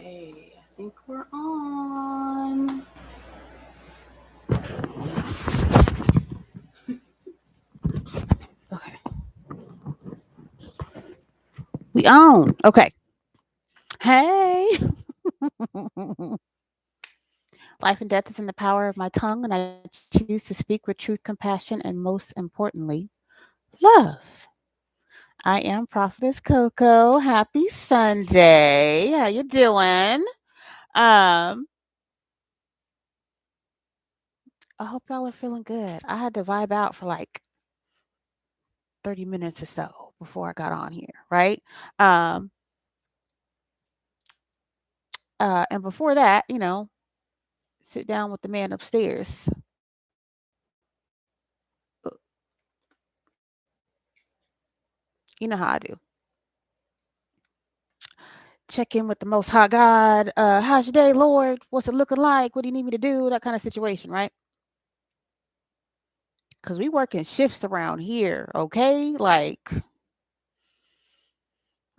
Hey, I think we're on. Okay. We on. Okay. Hey. Life and death is in the power of my tongue, and I choose to speak with truth, compassion, and most importantly, love. I am Prophetess Coko. Happy Sunday. How you doing? Um, I hope y'all are feeling good. I had to vibe out for like 30 minutes or so before I got on here, right? Um, and before that, sit down with the man upstairs. You know how I do. Check in with the Most High God. How's your day, Lord? What's it looking like? What do you need me to do? That kind of situation, right? Because we work in shifts around here, okay? Like,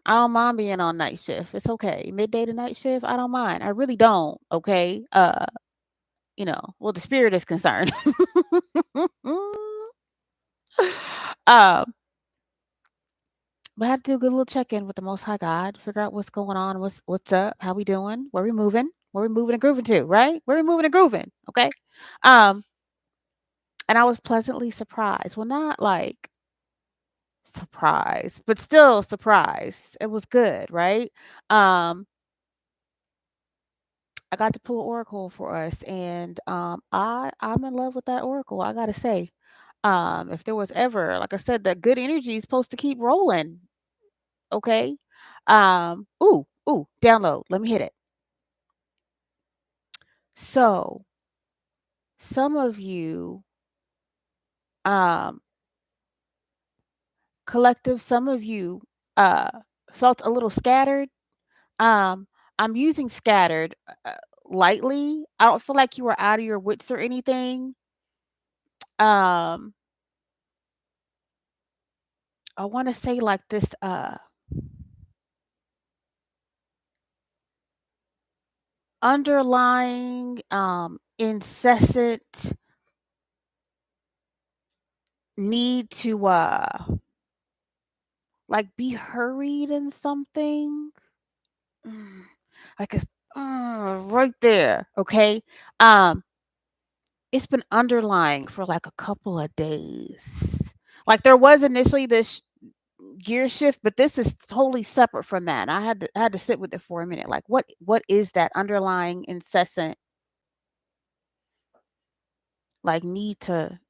I don't mind being on night shift. It's okay. Midday to night shift, I don't mind. I really don't, okay? Well, the spirit is concerned. um, but I had to do a good little check-in with the Most High God, figure out what's going on, what's up, how we doing, where we moving and grooving to, right? Where we moving and grooving, okay? Um, and I was pleasantly surprised. Well, not like surprised, but still surprised. It was good, right? Um, I got to pull an oracle for us, and I'm in love with that oracle. I gotta say, if there was ever, like I said, that good energy is supposed to keep rolling. Okay. Ooh, download. Let me hit it. So, some of you, um, collective, some of you, uh, felt a little scattered. Um, I'm using scattered lightly. I don't feel like you were out of your wits or anything. Um, I want to say like this, underlying, incessant need to, like be hurried in something. Mm, like it's right there. Okay. Um, it's been underlying for like a couple of days. Like there was initially this gear shift, but this is totally separate from that. I had to sit with it for a minute. Like what is that underlying incessant like need to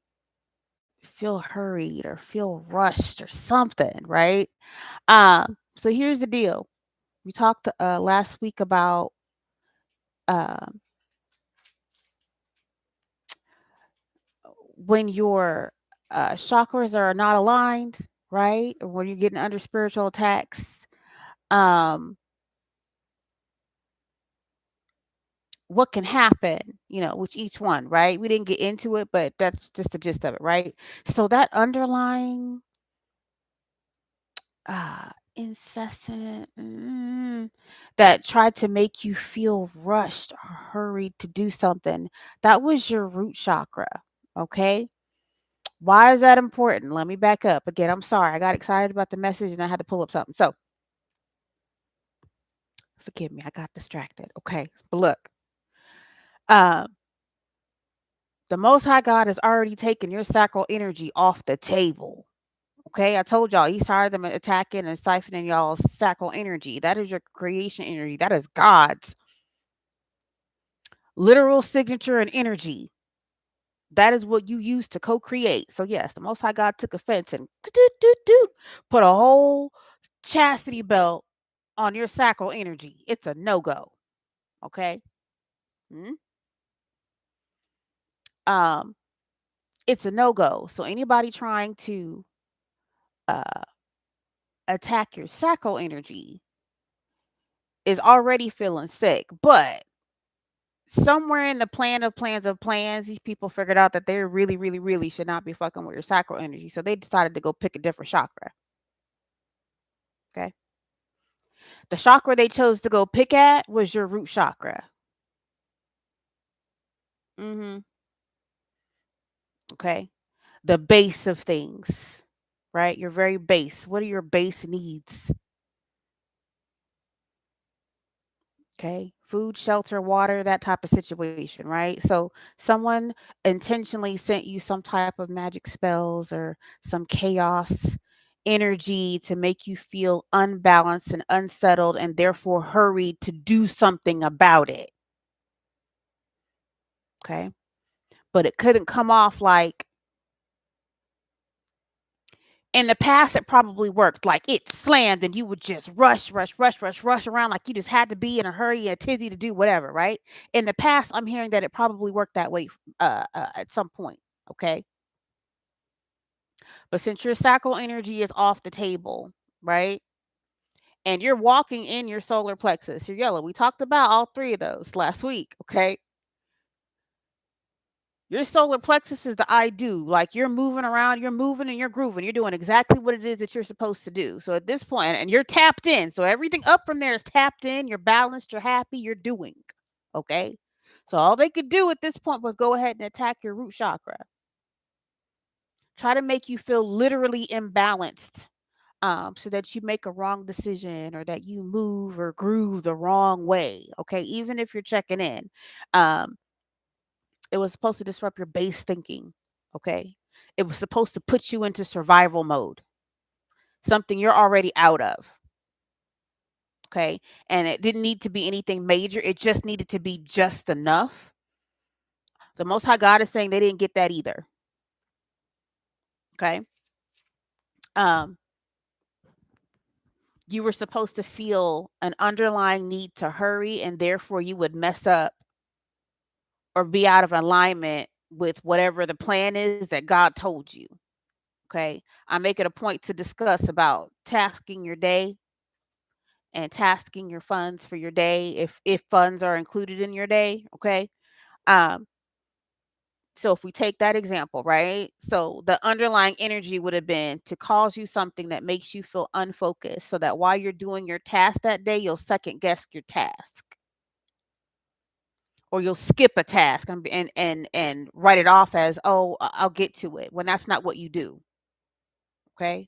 feel hurried or feel rushed or something, right? So here's the deal. We talked last week about um when your chakras are not aligned, right? Or when you're getting under spiritual attacks, um, what can happen, with each one, right? We didn't get into it, but that's just the gist of it, right? So that underlying incessant that tried to make you feel rushed or hurried to do something, that was your root chakra, okay? Why is that important? Let me back up. Again, I'm sorry. I got excited about the message and I had to pull up something. So, forgive me. I got distracted. Okay. But look, um, the Most High God has already taken your sacral energy off the table. Okay. I told y'all he's tired of them attacking and siphoning y'all's sacral energy. That is your creation energy. That is God's literal signature and energy. That is what you use to co-create. So yes, the Most High God took offense and put a whole chastity belt on your sacral energy. It's a no-go. Okay. Mhm. Um, it's a no-go. So anybody trying to uh attack your sacral energy is already feeling sick. But somewhere in the plan of plans of plans, these people figured out that they really, really, really should not be fucking with your sacral energy. So they decided to go pick a different chakra. Okay. The chakra they chose to go pick at was your root chakra. Mhm. Okay. The base of things, right? Your very base. What are your base needs? Okay. Food, shelter, water, that type of situation, right? So someone intentionally sent you some type of magic spells or some chaos energy to make you feel unbalanced and unsettled and therefore hurried to do something about it. Okay. But it couldn't come off like in the past it probably worked. Like it slammed and you would just rush around like you just had to be in a hurry and a tizzy to do whatever, right? In the past, I'm hearing that it probably worked that way at some point. Okay. But since your sacral energy is off the table, right? And you're walking in your solar plexus, your yellow. We talked about all three of those last week. Okay. Your solar plexus is the I do. Like you're moving around, you're moving and you're grooving. You're doing exactly what it is that you're supposed to do. So at this point, and you're tapped in. So everything up from there is tapped in. You're balanced, you're happy, you're doing. Okay. So all they could do at this point was go ahead and attack your root chakra. Try to make you feel literally imbalanced. So that you make a wrong decision or that you move or groove the wrong way. Okay. Even if you're checking in. Um, It was supposed to disrupt your base thinking, okay? It was supposed to put you into survival mode, something you're already out of, okay? And it didn't need to be anything major. It just needed to be just enough. The Most High God is saying they didn't get that either, okay? Um, you were supposed to feel an underlying need to hurry, and therefore you would mess up or be out of alignment with whatever the plan is that God told you. Okay. I make it a point to discuss about tasking your day and tasking your funds for your day if funds are included in your day. Okay. Um, so if we take that example, right? So the underlying energy would have been to cause you something that makes you feel unfocused so that while you're doing your task that day, you'll second guess your task or you'll skip a task and write it off as, oh, I'll get to it when that's not what you do. Okay.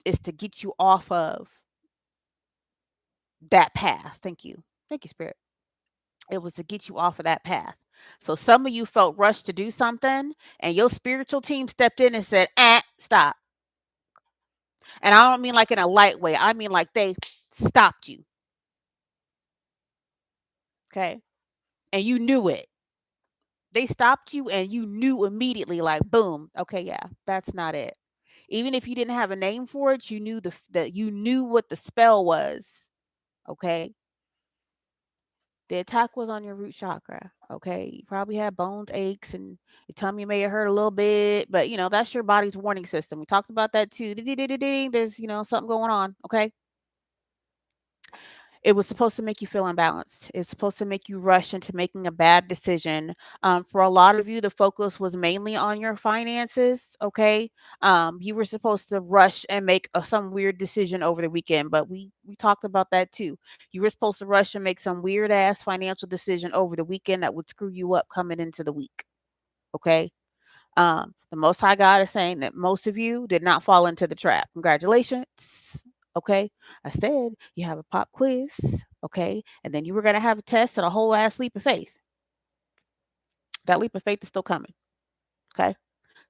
It's to get you off of that path. Thank you. Thank you, Spirit. It was to get you off of that path. So some of you felt rushed to do something, and your spiritual team stepped in and said, stop. And I don't mean like in a light way, I mean like they stopped you. Okay. And you knew it. They stopped you and you knew immediately, like, boom, okay, yeah, that's not it. Even if you didn't have a name for it, you knew that you knew what the spell was. Okay. The attack was on your root chakra. Okay. You probably had bones, aches, and your tummy may have hurt a little bit, but that's your body's warning system. We talked about that too. Ding, there's, something going on. Okay. It was supposed to make you feel unbalanced. It's supposed to make you rush into making a bad decision. For a lot of you, the focus was mainly on your finances. Okay. You were supposed to rush and make some weird decision over the weekend, but we talked about that too. You were supposed to rush and make some weird ass financial decision over the weekend that would screw you up coming into the week. Okay. The Most High God is saying that most of you did not fall into the trap. Congratulations. Okay. I said you have a pop quiz. Okay. And then you were going to have a test and a whole ass leap of faith. That leap of faith is still coming. Okay.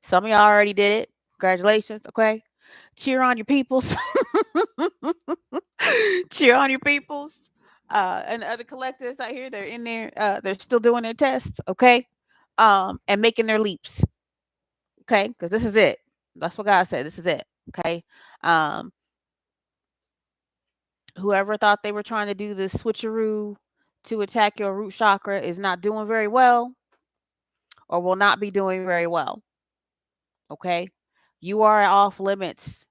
Some of y'all already did it. Congratulations. Okay. Cheer on your peoples. Cheer on your peoples. And the other collectives out here, they're in there. They're still doing their tests. Okay. And making their leaps. Okay. Because this is it. That's what God said. This is it. Okay. Um, Whoever thought they were trying to do this switcheroo to attack your root chakra is not doing very well or will not be doing very well. Okay. You are off limits,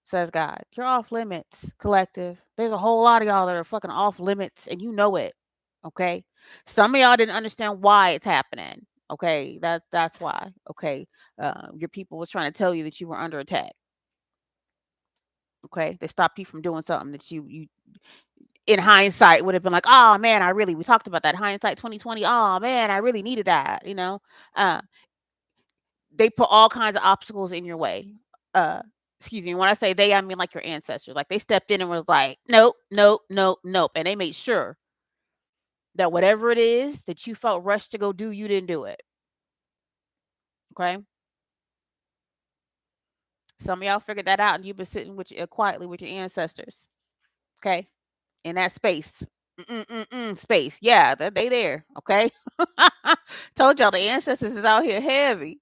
says God. You're off limits, collective. There's a whole lot of y'all that are fucking off limits and you know it. Okay. Some of y'all didn't understand why it's happening. Okay. That's why. Okay. Your people was trying to tell you that you were under attack. Okay, they stopped you from doing something that you in hindsight would have been like, oh man, we talked about that hindsight 2020. Oh man, I really needed that. Uh, they put all kinds of obstacles in your way. Uh, Excuse me. When I say they, I mean like your ancestors. Like they stepped in and was like, nope, nope, nope, nope, and they made sure that whatever it is that you felt rushed to go do, you didn't do it. Okay. Some of y'all figured that out, and you've been sitting with quietly with your ancestors. Okay, in that space. Space. Yeah, they there. Okay. Told y'all the ancestors is out here heavy.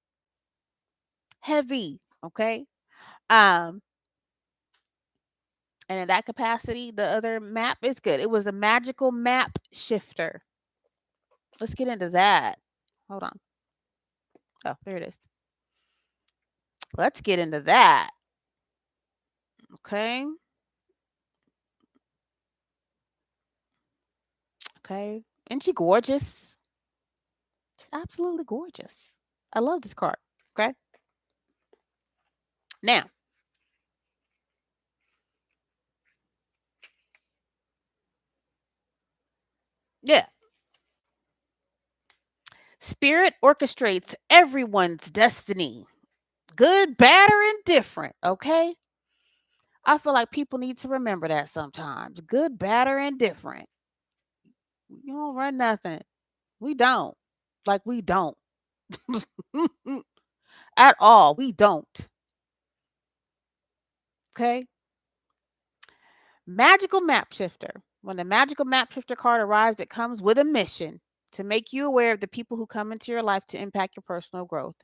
Heavy. Okay. Um, and in that capacity, the other map is good. It was a magical map shifter. Let's get into that. Hold on. Oh, there it is. Let's get into that. Okay. Okay. Isn't she gorgeous? She's absolutely gorgeous. I love this card. Okay. Now, yeah. Spirit orchestrates everyone's destiny, good, bad, or indifferent. Okay. I feel like people need to remember that sometimes. Good, bad, or indifferent. You don't run nothing. We don't. Like, we don't. At all. We don't. Okay. Magical Map Shifter. When the Magical Map Shifter card arrives, it comes with a mission to make you aware of the people who come into your life to impact your personal growth.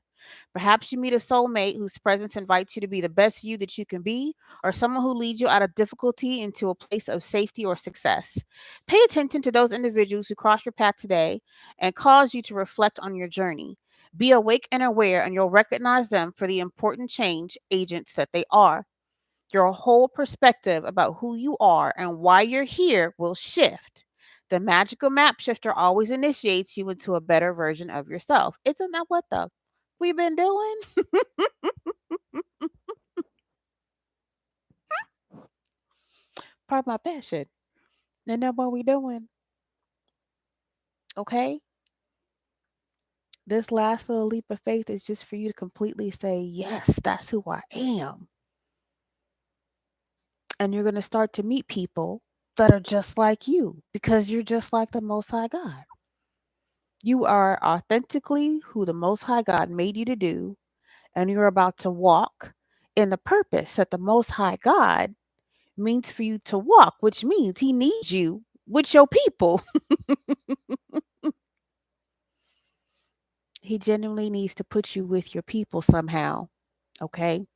Perhaps you meet a soulmate whose presence invites you to be the best you that you can be, or someone who leads you out of difficulty into a place of safety or success. Pay attention to those individuals who cross your path today and cause you to reflect on your journey. Be awake and aware, and you'll recognize them for the important change agents that they are. Your whole perspective about who you are and why you're here will shift. The magical map shifter always initiates you into a better version of yourself. Isn't that what the we've been doing? Part of my passion. Isn't that what we doing? Okay. This last little leap of faith is just for you to completely say, yes, that's who I am. And you're going to start to meet people that are just like you because you're just like the Most High God. You are authentically who the Most High God made you to do, and you're about to walk in the purpose that the Most High God means for you to walk, which means He needs you with your people. He genuinely needs to put you with your people somehow, okay?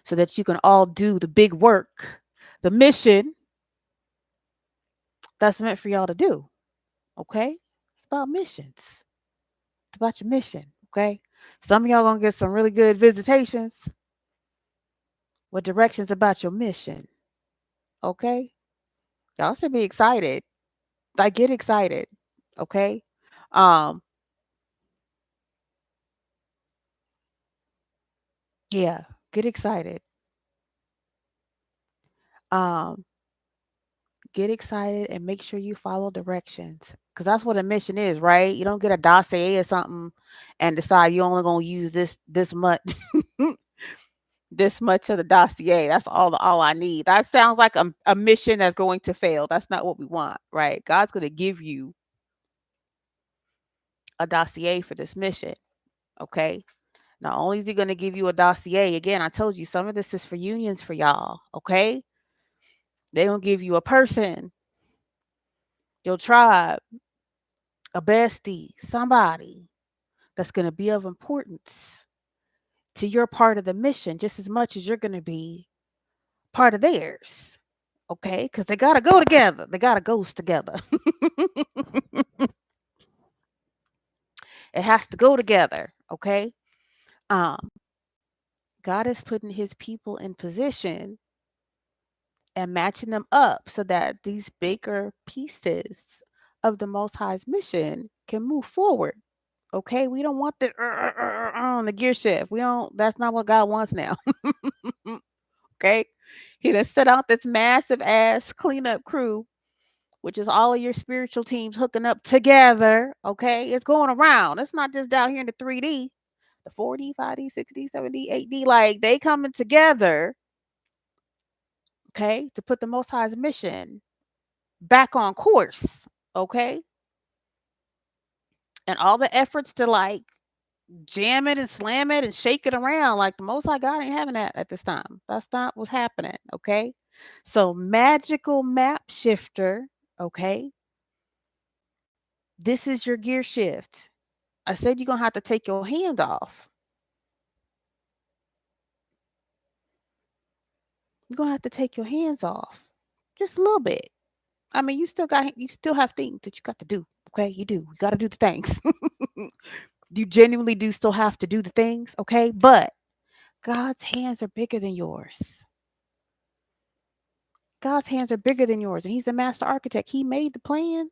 So that you can all do the big work, the mission that's meant for y'all to do, okay? It's about missions. It's about your mission, okay? Some of y'all gonna get some really good visitations with directions about your mission, okay? Y'all should be excited. Like, get excited, okay? Um, yeah, get excited. Um, get excited and make sure you follow directions. Because that's what a mission is, right? You don't get a dossier or something and decide you only gonna use this much this much of the dossier. That's all I need. That sounds like a mission that's going to fail. That's not what we want, right? God's gonna give you a dossier for this mission. Okay. Not only is he going to give you a dossier, again, I told you some of this is for unions for y'all. Okay. They're going to give you a person, your tribe, a bestie, somebody that's going to be of importance to your part of the mission just as much as you're going to be part of theirs. Okay. Because they got to go together. They got to go together. It has to go together. Okay. Um, God is putting his people in position and matching them up so that these bigger pieces of the Most High's mission can move forward. Okay, we don't want the on the gear shift. We don't. That's not what God wants now. Okay, He done set out this massive ass cleanup crew, which is all of your spiritual teams hooking up together. Okay. It's going around. It's not just down here in the 3D, the 4D, 5D, 6D, 7D, 8D. Like they coming together, okay, to put the Most High's mission back on course. Okay. And all the efforts to like jam it and slam it and shake it around, like the Most High God ain't having that at this time. That's not what's happening. Okay. So, magical map shifter. Okay. This is your gear shift. I said you're going to have to take your hand off. You're going to have to take your hands off just a little bit. I mean, you still have things that you got to do. Okay. You do. You got to do the things. You genuinely do still have to do the things. Okay. But God's hands are bigger than yours. God's hands are bigger than yours, and He's the master architect. He made the plan.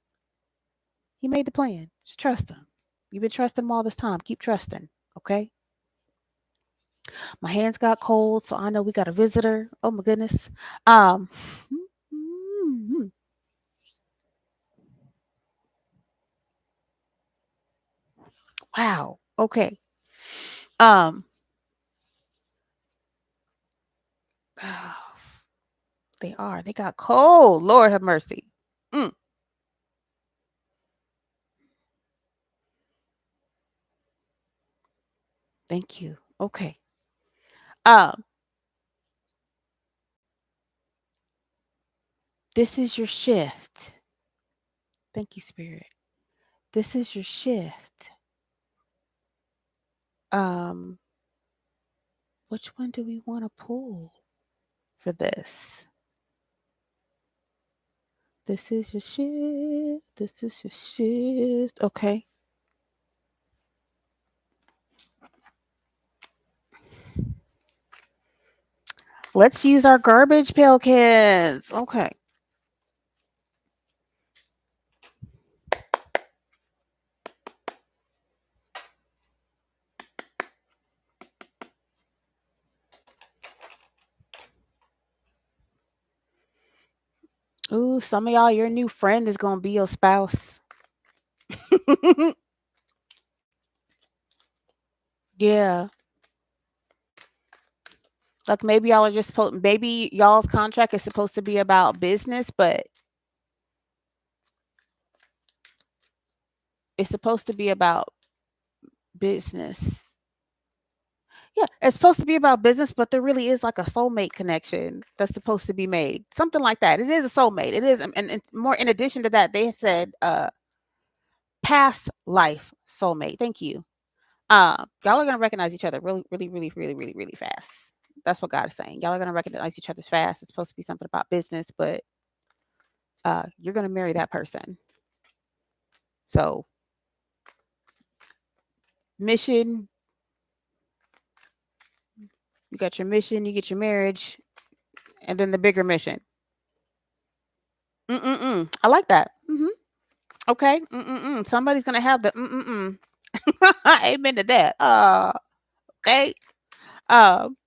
He made the plan. Just trust Him. You've been trusting Him all this time. Keep trusting. Okay. My hands got cold, so I know we got a visitor. Oh my goodness. Um. Wow. Okay. Um. They are. They got cold. Lord have mercy. Mm, thank you. Okay. Um. This is your shift. Thank you, Spirit. This is your shift. Um. Which one do we want to pull for this? This is your shift. This is your shift. Okay. Let's use our garbage pail kids. Okay. Ooh, some of y'all, your new friend is going to be your spouse. Yeah. Like maybe y'all are just supposed, maybe y'all's contract is supposed to be about business, but it's supposed to be about business. Yeah, it's supposed to be about business, but there really is like a soulmate connection that's supposed to be made. Something like that. It is a soulmate. It is, and more in addition to that, they said past life soulmate. Thank you. Y'all are gonna recognize each other really, really, really, really, really, really fast. That's what God is saying. Y'all are gonna recognize each other's fast. It's supposed to be something about business, but you're gonna marry that person. So mission, you got your mission, you get your marriage, and then the bigger mission. I like that. Okay. Somebody's gonna have the Amen to that. Okay. Um.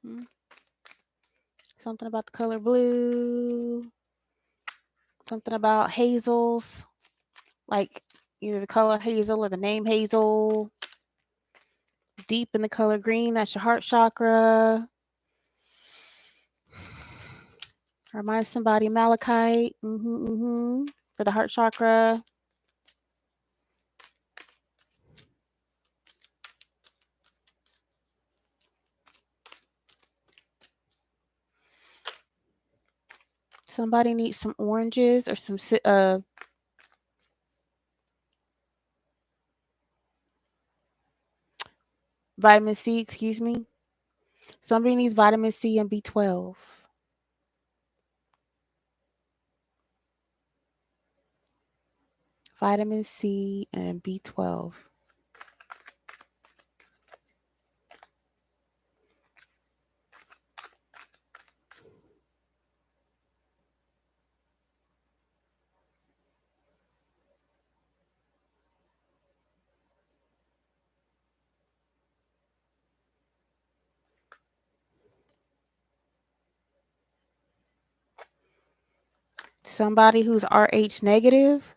mhm. Something about the color blue. Something about hazels, like either the color hazel or the name hazel. Deep in the color green, that's your heart chakra. Remind somebody malachite. For the heart chakra. Somebody needs some oranges or some vitamin C, excuse me. Somebody needs vitamin C and B12. Vitamin C and B12. somebody who's RH negative.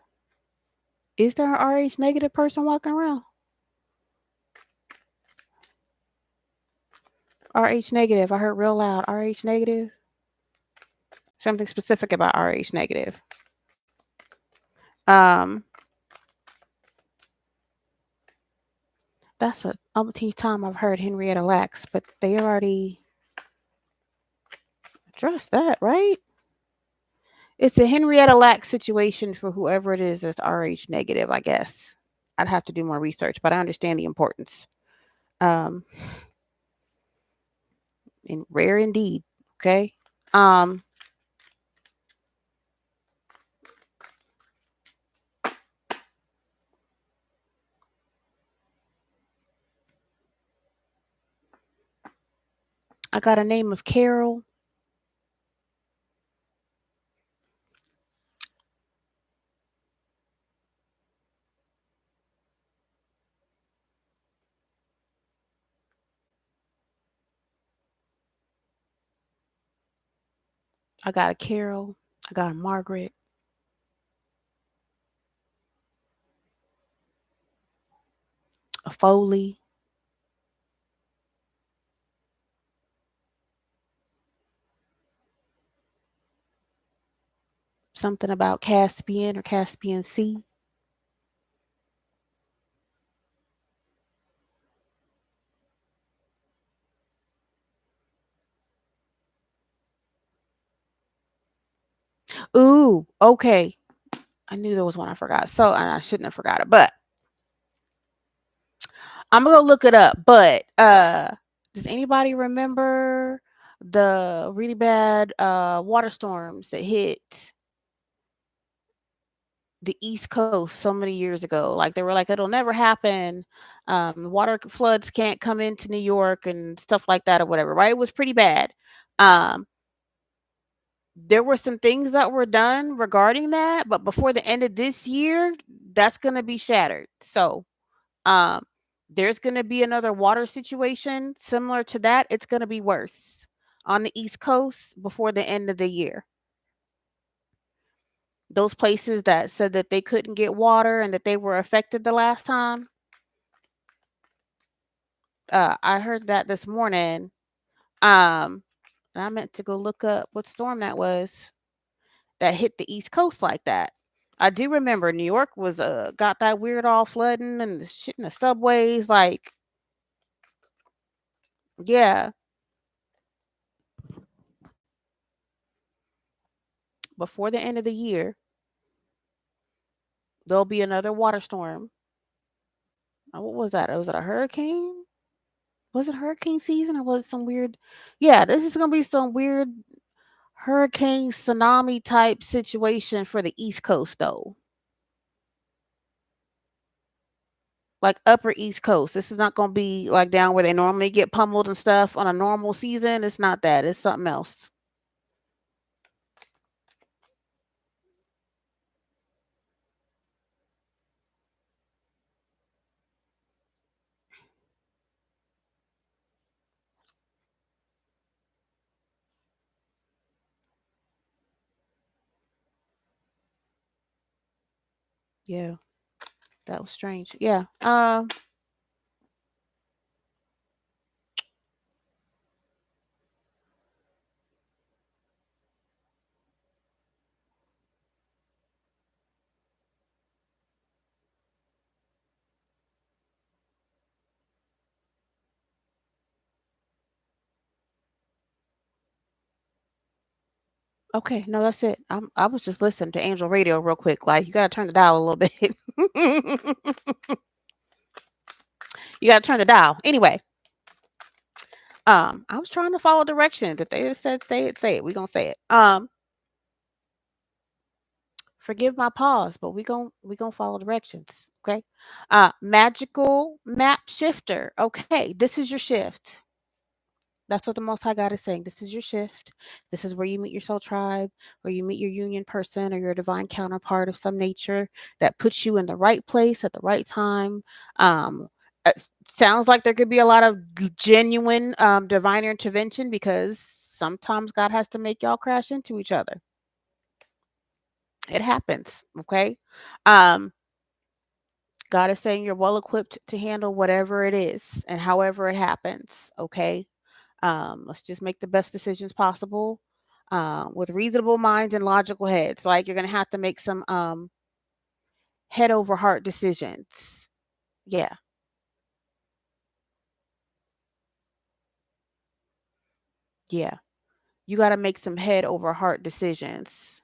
Is there an RH negative person walking around? RH negative. I heard real loud. RH negative. Something specific about RH negative. Um, that's a umpteenth time I've heard Henrietta Lacks, but they already addressed that, right? It's a Henrietta Lacks situation for whoever it is that's RH negative, I guess. I'd have to do more research, but I understand the importance. Um, and rare indeed. Okay. Um, I got a name of Carol. I got a Carol. I got a Margaret. A Foley. Something about Caspian or Caspian Sea. Ooh, okay. I knew there was one I forgot. So, and I shouldn't have forgot it, but I'm gonna go look it up. But does anybody remember the really bad water storms that hit the East Coast so many years ago? Like they were like, it'll never happen. Water floods can't come into New York and stuff like that or whatever, right? It was pretty bad. Um, there were some things that were done regarding that, but before the end of this year, that's gonna be shattered. So um, there's going to be another water situation similar to that. It's going to be worse on the East Coast before the end of the year. Those places that said that they couldn't get water and that they were affected the last time. I heard that this morning. And I meant to go look up what storm that was that hit the East Coast like that. I do remember New York was got that weird all flooding and the shit in the subways. Like, yeah, before the end of the year, there'll be another water storm. What was that? Was it a hurricane? Was it hurricane season or was it some weird? Yeah, this is gonna be some weird hurricane tsunami type situation for the East Coast though. Like upper East Coast. This is not gonna be like down where they normally get pummeled and stuff on a normal season. It's not that. It's something else. Yeah, that was strange. Yeah. Okay, no, that's it. I was just listening to Angel Radio real quick. Like you gotta turn the dial a little bit. You gotta turn the dial. Anyway, I was trying to follow directions. If they just said say it, say it. We gonna say it. Forgive my pause, but we gonna follow directions. Okay. Magical map shifter. Okay, this is your shift. That's what the Most High God is saying. This is your shift. This is where you meet your soul tribe, where you meet your union person or your divine counterpart of some nature that puts you in the right place at the right time. It sounds like there could be a lot of genuine divine intervention because sometimes God has to make y'all crash into each other. It happens. Okay. Um, God is saying you're well equipped to handle whatever it is and however it happens. Okay. Let's just make the best decisions possible, with reasonable minds and logical heads. Like you're gonna have to make some head over heart decisions. Yeah, yeah. You got to make some head over heart decisions.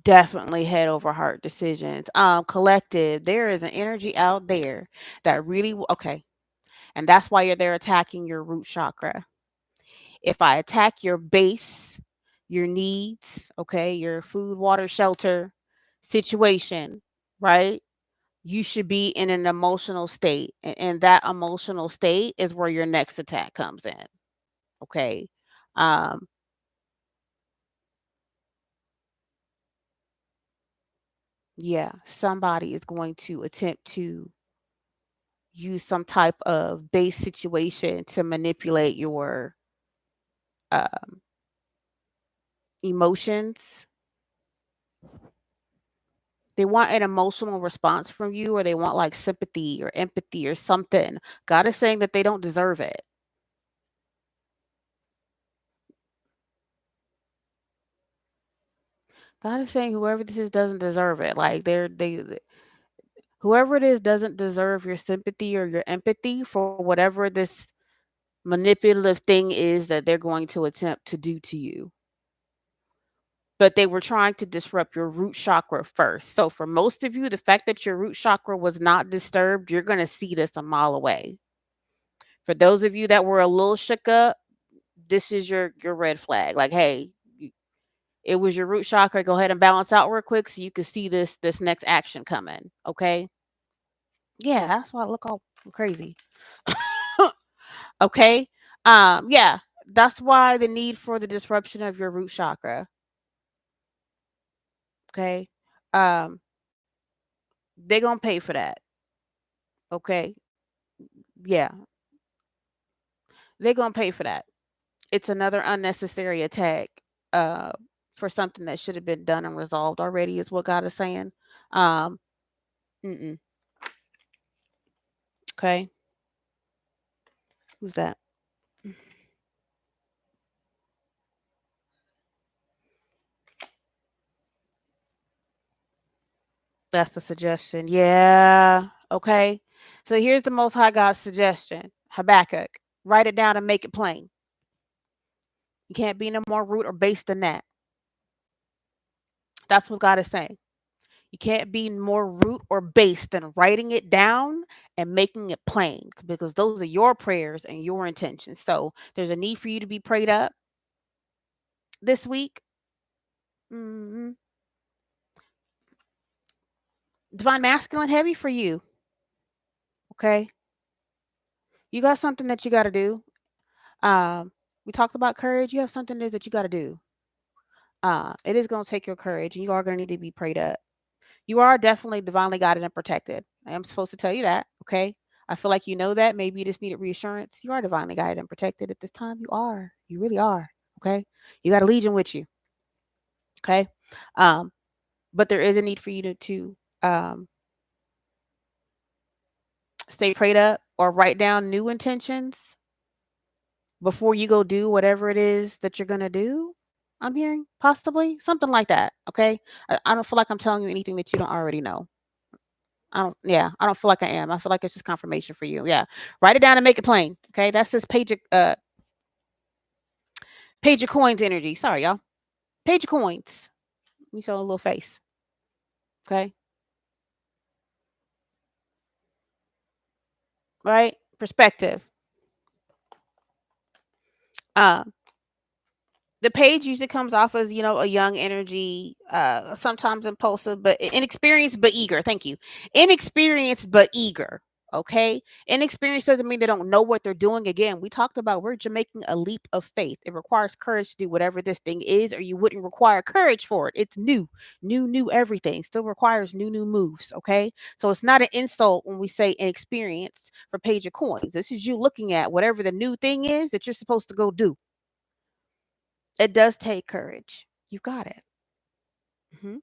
Definitely head over heart decisions. Collective, there is an energy out there that really okay, and that's why you're there attacking your root chakra. If I attack your base, your needs, okay, your food, water, shelter situation, right? You should be in an emotional state. And that emotional state is where your next attack comes in. Okay. Um, yeah, somebody is going to attempt to use some type of base situation to manipulate your um, emotions. They want an emotional response from you, or they want like sympathy or empathy or something. God is saying that they don't deserve it. God is saying whoever this is doesn't deserve it. Like whoever it is doesn't deserve your sympathy or your empathy for whatever this manipulative thing is that they're going to attempt to do to you. But they were trying to disrupt your root chakra first. So for most of you, the fact that your root chakra was not disturbed, you're going to see this a mile away. For those of you that were a little shook up, this is your red flag. Like, hey, it was your root chakra. Go ahead and balance out real quick so you can see this next action coming. Okay. Yeah, that's why I look all crazy. Okay. Yeah, that's why the need for the disruption of your root chakra. Okay. Um, they're gonna pay for that. Okay. Yeah, they're gonna pay for that. It's another unnecessary attack uh for something that should have been done and resolved already, is what God is saying. Um, mm-mm. Okay. Who's that? That's the suggestion. Yeah. Okay. So here's the most high God's suggestion. Habakkuk. Write it down and make it plain. You can't be no more root or base than that. That's what God is saying. You can't be more root or base than writing it down and making it plain, because those are your prayers and your intentions. So there's a need for you to be prayed up this week. hmm Divine masculine heavy for you. Okay. You got something that you got to do. We talked about courage. You have something that you got to do. It is going to take your courage, and you are going to need to be prayed up. You are definitely divinely guided and protected. I am supposed to tell you that, okay? I feel like you know that. Maybe you just needed reassurance. You are divinely guided and protected at this time. You are. You really are. Okay. You got a legion with you. Okay. Um, but there is a need for you to stay prayed up or write down new intentions before you go do whatever it is that you're gonna do. I'm hearing possibly something like that. Okay. I don't feel like I'm telling you anything that you don't already know. I don't feel like I am. I feel like it's just confirmation for you. Yeah. Write it down and make it plain. Okay. That's this page of coins energy. Sorry, y'all. Page of coins. You saw a little face. Okay. Right? Perspective. Um, the page usually comes off as, a young energy, sometimes impulsive, but inexperienced but eager. Thank you. Inexperienced but eager. Okay. Inexperienced doesn't mean they don't know what they're doing. Again, we talked about we're just making a leap of faith. It requires courage to do whatever this thing is, or you wouldn't require courage for it. It's new everything. Still requires new moves. Okay. So it's not an insult when we say inexperienced for page of coins. This is you looking at whatever the new thing is that you're supposed to go do. It does take courage. You got it. Hmm.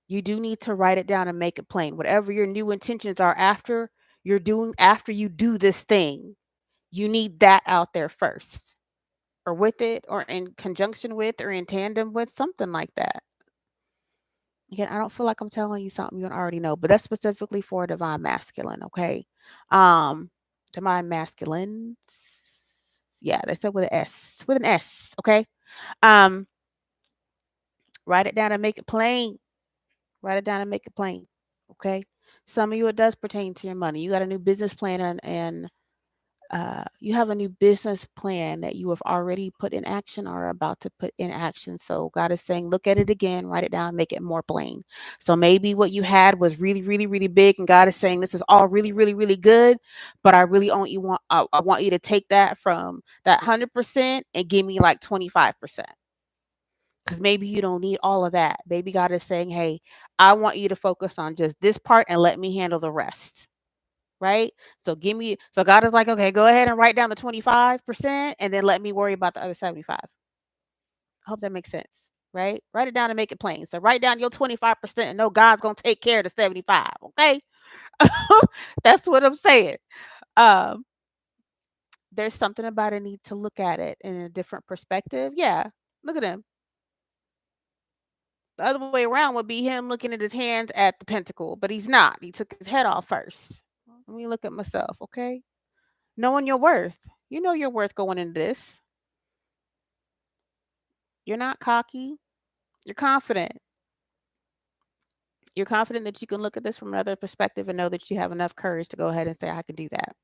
You do need to write it down and make it plain. Whatever your new intentions are after you do this thing, you need that out there first, or with it, or in conjunction with, or in tandem with something like that. Again, I don't feel like I'm telling you something you don't already know, but that's specifically for divine masculine, okay? Um, divine masculine. Yeah, they said with an S. With an S, okay? Um, write it down and make it plain. Write it down and make it plain. Okay. Some of you, it does pertain to your money. You got a new business plan, and you have a new business plan that you have already put in action or are about to put in action. So God is saying, look at it again, write it down, make it more plain. So maybe what you had was really, really, really big, and God is saying, this is all really, really, really good, but I really I want you to take that from that 100% and give me like 25%. Because maybe you don't need all of that. Maybe God is saying, hey, I want you to focus on just this part and let me handle the rest. Right? So God is like, okay, go ahead and write down the 25% and then let me worry about the other 75. I hope that makes sense. Right? Write it down and make it plain. So write down your 25% and know God's going to take care of the 75. Okay? That's what I'm saying. Um, there's something about a need to look at it in a different perspective. Yeah. Look at him. The other way around would be him looking at his hands at the pentacle, but he's not. He took his head off first. Let me look at myself, okay? Knowing your worth. You know your worth going into this. You're not cocky. You're confident. You're confident that you can look at this from another perspective and know that you have enough courage to go ahead and say, I can do that.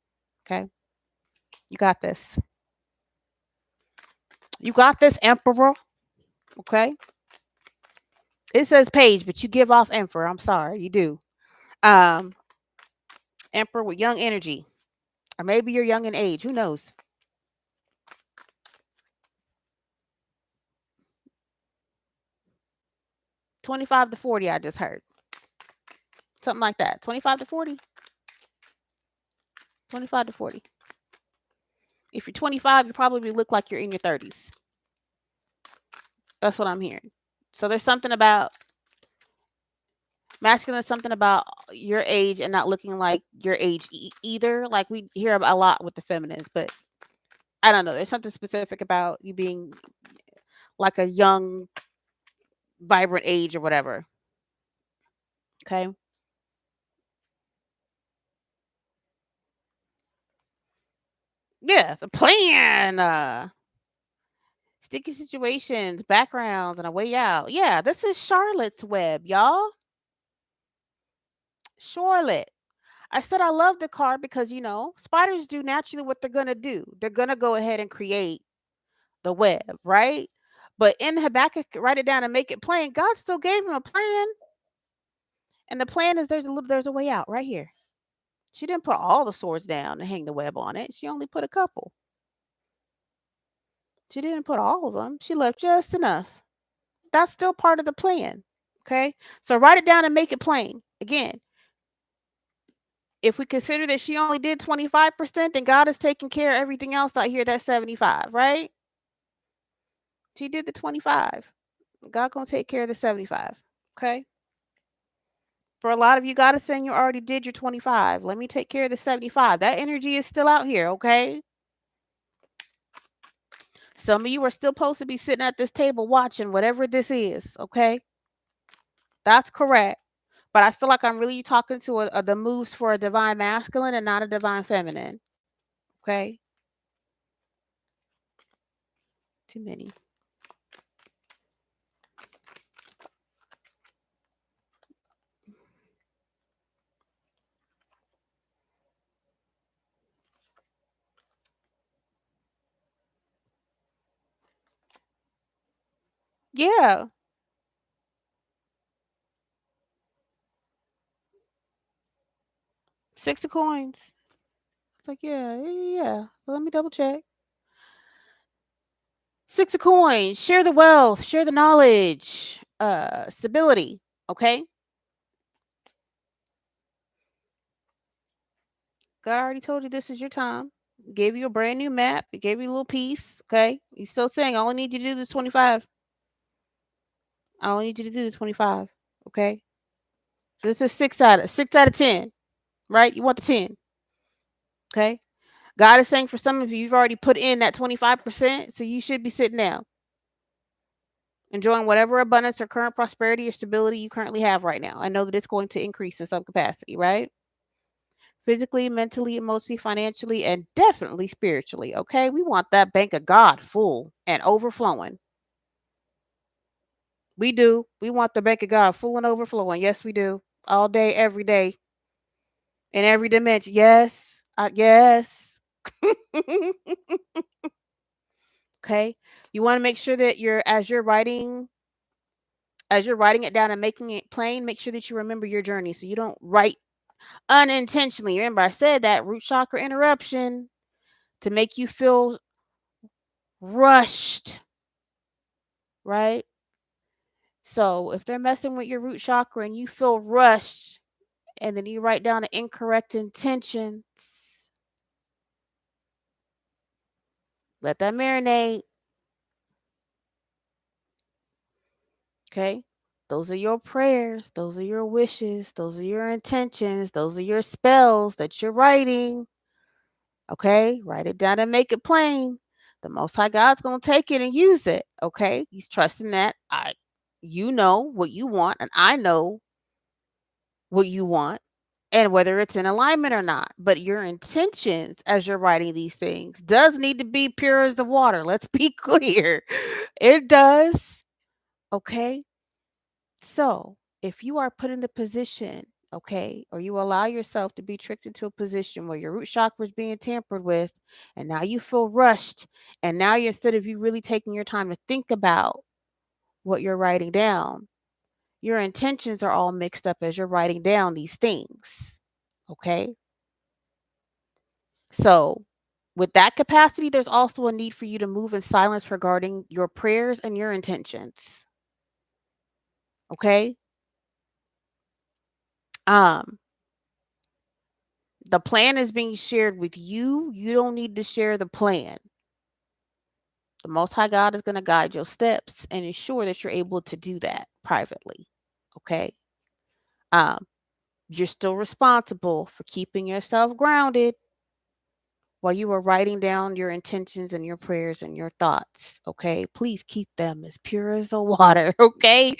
Okay? You got this. You got this, Emperor. Okay? It says page, but you give off Emperor. I'm sorry. You do. Um, Emperor with young energy. Or maybe you're young in age. Who knows? 25 to 40, I just heard. Something like that. 25 to 40? 25 to 40. If you're 25, you probably look like you're in your 30s. That's what I'm hearing. So there's something about masculine, something about your age and not looking like your age either. Like we hear a lot with the feminines, but I don't know. There's something specific about you being like a young, vibrant age or whatever. Okay. Yeah, the plan. Sticky situations, backgrounds, and a way out. Yeah, this is Charlotte's Web, y'all. Charlotte. I said I love the card because, spiders do naturally what they're going to do. They're going to go ahead and create the web, right? But in Habakkuk, write it down and make it plain. God still gave him a plan. And the plan is there's a way out right here. She didn't put all the swords down and hang the web on it. She only put a couple. She didn't put all of them. She left just enough. That's still part of the plan. Okay? So write it down and make it plain. Again, if we consider that she only did 25%, then God is taking care of everything else out here that's 75, right? She did the 25. God gonna take care of the 75. Okay? For a lot of you, God is saying you already did your 25. Let me take care of the 75. That energy is still out here, okay? Some of you are still supposed to be sitting at this table watching whatever this is, okay? That's correct. But I feel like I'm really talking to the moves for a divine masculine and not a divine feminine. Okay? Too many. Yeah. 6 of coins. It's like, yeah, yeah, yeah. Let me double check. 6 of coins. Share the wealth. Share the knowledge. Stability. Okay? God already told you this is your time. Gave you a brand new map. It gave you a little piece. Okay. He's still saying, all I need you to do is 25. All I need you to do is 25. Okay. So this is 6 out of 10, right? You want the 10. Okay. God is saying for some of you, you've already put in that 25%. So you should be sitting down, enjoying whatever abundance or current prosperity or stability you currently have right now. I know that it's going to increase in some capacity, right? Physically, mentally, emotionally, financially, and definitely spiritually. Okay. We want that bank of God full and overflowing. We do. We want the bank of God full and overflowing. Yes, we do. All day, every day, in every dimension. Yes. Yes. Okay. You want to make sure that as you're writing it down and making it plain, make sure that you remember your journey so you don't write unintentionally. Remember, I said that root chakra interruption to make you feel rushed, right? So if they're messing with your root chakra and you feel rushed and then you write down the incorrect intentions, let that marinate. Okay. Those are your prayers. Those are your wishes. Those are your intentions. Those are your spells that you're writing. Okay. Write it down and make it plain. The Most High God's going to take it and use it. Okay. He's trusting that you know what you want and I know what you want and whether it's in alignment or not. But your intentions as you're writing these things does need to be pure as the water. Let's be clear. It does. Okay. So, if you are put in the position, okay, or you allow yourself to be tricked into a position where your root chakra is being tampered with, and now you feel rushed, and now instead of you really taking your time to think about what you're writing down, your intentions are all mixed up as you're writing down these things, okay? So, with that capacity, there's also a need for you to move in silence regarding your prayers and your intentions, okay? Um, The plan is being shared with you. You don't need to share the plan. The Most High God is going to guide your steps and ensure that you're able to do that privately. Okay. Um, you're still responsible for keeping yourself grounded while you are writing down your intentions and your prayers and your thoughts. Okay. Please keep them as pure as the water. Okay.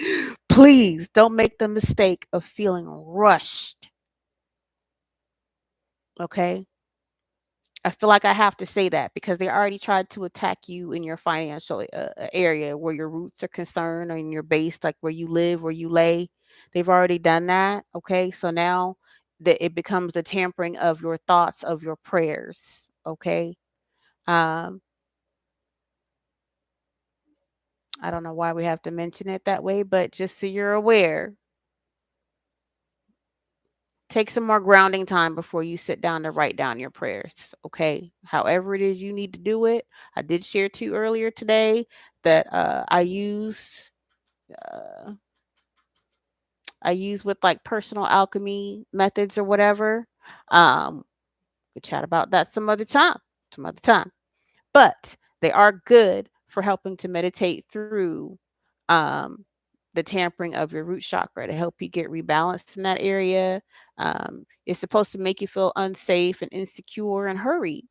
Please don't make the mistake of feeling rushed. Okay. I feel like I have to say that because they already tried to attack you in your financial area where your roots are concerned or in your base, like where you live, where you lay. They've already done that. Okay. So now that it becomes the tampering of your thoughts, of your prayers. Okay. Um, I don't know why we have to mention it that way, but just so you're aware, take some more grounding time before you sit down to write down your prayers. Okay. However it is you need to do it. I did share too earlier today that uh, I use with like personal alchemy methods or whatever. We chat about that some other time. But they are good for helping to meditate through um, the tampering of your root chakra to help you get rebalanced in that area. It's supposed to make you feel unsafe and insecure and hurried.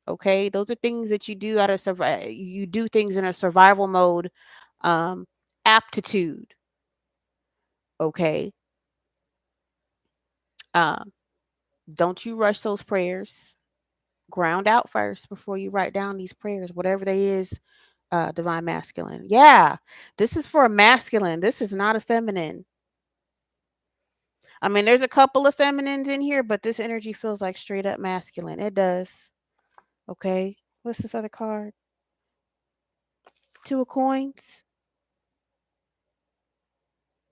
Okay, those are things that you do out of you do things in a survival mode um, aptitude. Okay, um, don't you rush those prayers. Ground out first before you write down these prayers, whatever they is. Divine masculine. Yeah, this is for a masculine. This is not a feminine. I mean, there's a couple of feminines in here, but this energy feels like straight up masculine. It does. Okay. What's this other card? Two of coins.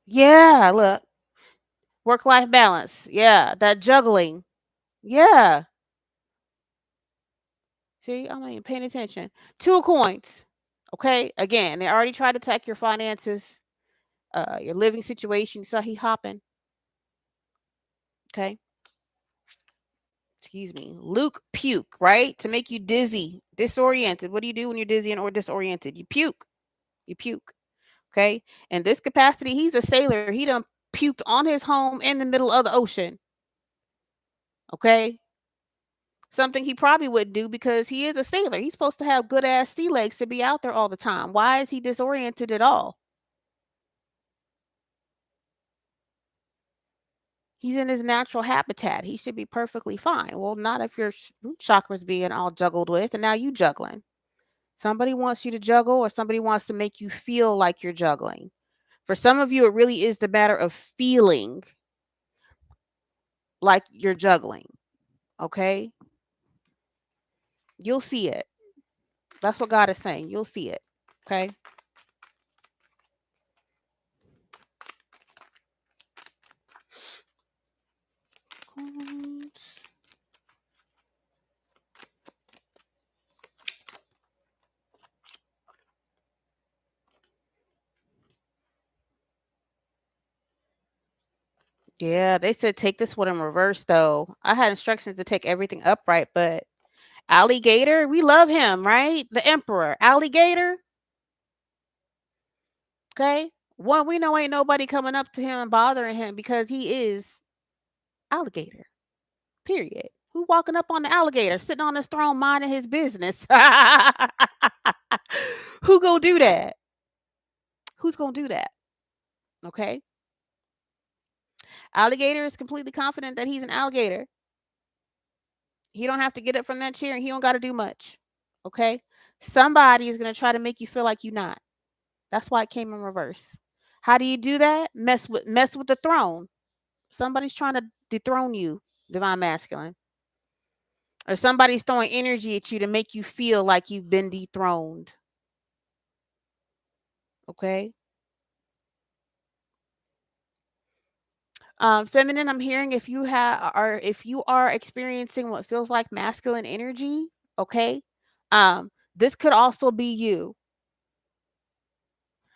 Yeah, look. Work life balance. Yeah, that juggling. Yeah. See, I'm not even paying attention. Two of coins. Okay. Again, they already tried to attack your finances, your living situation. You saw he hopping. Okay. excuse me, Luke puke, right? To make you dizzy, disoriented. What do you do when you're dizzy and or disoriented? You puke. You puke. Okay. In this capacity, he's a sailor. He done puked on his home in the middle of the ocean. Okay. Something he probably wouldn't do because he is a sailor. He's supposed to have good ass sea legs to be out there all the time. Why is he disoriented at all? He's in his natural habitat. He should be perfectly fine. Well, not if your root chakra's being all juggled with, and now you juggling. Somebody wants you to juggle, or somebody wants to make you feel like you're juggling. For some of you, it really is the matter of feeling like you're juggling. Okay? You'll see it. That's what God is saying. You'll see it. Okay? Yeah, they said take this one in reverse though. I had instructions to take everything upright, but alligator, we love him, right? The emperor, alligator. Okay. One, we know ain't nobody coming up to him and bothering him because he is alligator. Period. Who walking up on the alligator, sitting on his throne, minding his business? Who gonna do that? Who's gonna do that? Okay. Alligator is completely confident that he's an alligator. He don't have to get up from that chair and he don't got to do much. Okay. Somebody is gonna try to make you feel like you're not. That's why it came in reverse. How do you do that? Mess with the throne. Somebody's trying to dethrone you, divine masculine. Or somebody's throwing energy at you to make you feel like you've been dethroned. Okay. Feminine, I'm hearing if you are experiencing what feels like masculine energy, okay? This could also be you.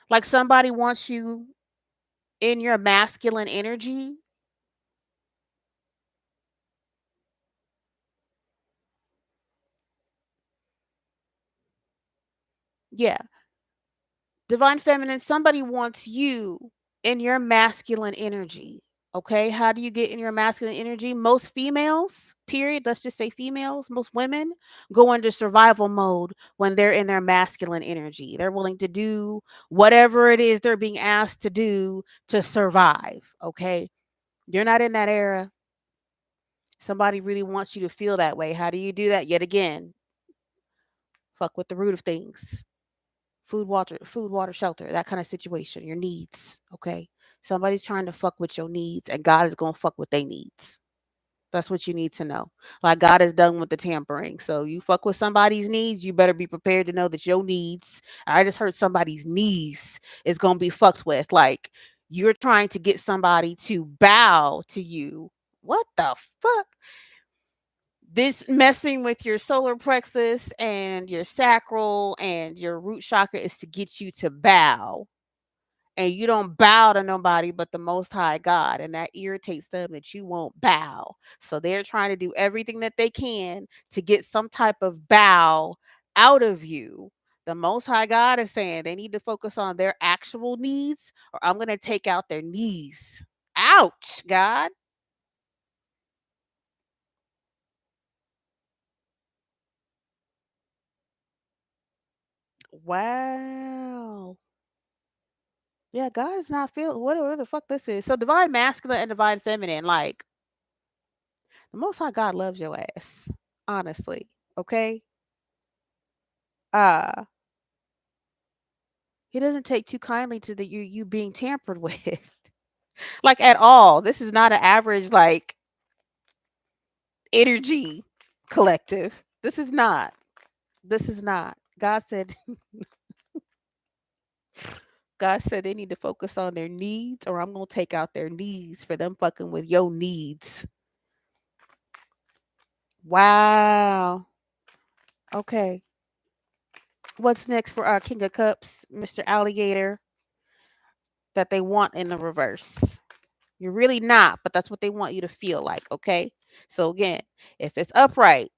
Like somebody wants you in your masculine energy. Yeah. Divine feminine, somebody wants you in your masculine energy. Okay. How do you get in your masculine energy? Most females, period, let's just say females, most women go into survival mode when they're in their masculine energy. They're willing to do whatever it is they're being asked to do to survive. Okay. You're not in that era. Somebody really wants you to feel that way. How do you do that? Yet again, fuck with the root of things. Food, water, shelter, that kind of situation, your needs. Okay. Somebody's trying to fuck with your needs and God is going to fuck with their needs. That's what you need to know. Like God is done with the tampering. So you fuck with somebody's needs, you better be prepared to know that your needs, I just heard somebody's knees is going to be fucked with. Like you're trying to get somebody to bow to you. What the fuck? This messing with your solar plexus and your sacral and your root chakra is to get you to bow. And you don't bow to nobody but the most high God. And that irritates them that you won't bow. So they're trying to do everything that they can to get some type of bow out of you. The most high God is saying they need to focus on their actual needs, or I'm going to take out their knees. Ouch, God. Wow. Yeah, God is not feel whatever the fuck this is. So divine masculine and divine feminine, like the most high God loves your ass. Honestly. Okay? Uh he doesn't take too kindly to the you being tampered with. Like at all. This is not an average like energy collective. This is not. This is not. God said they need to focus on their needs or I'm gonna take out their needs for them fucking with your needs. Wow. Okay. What's next for our King of Cups, Mr. Alligator, that they want in the reverse? You're really not, but that's what they want you to feel like, okay? So again, if it's upright,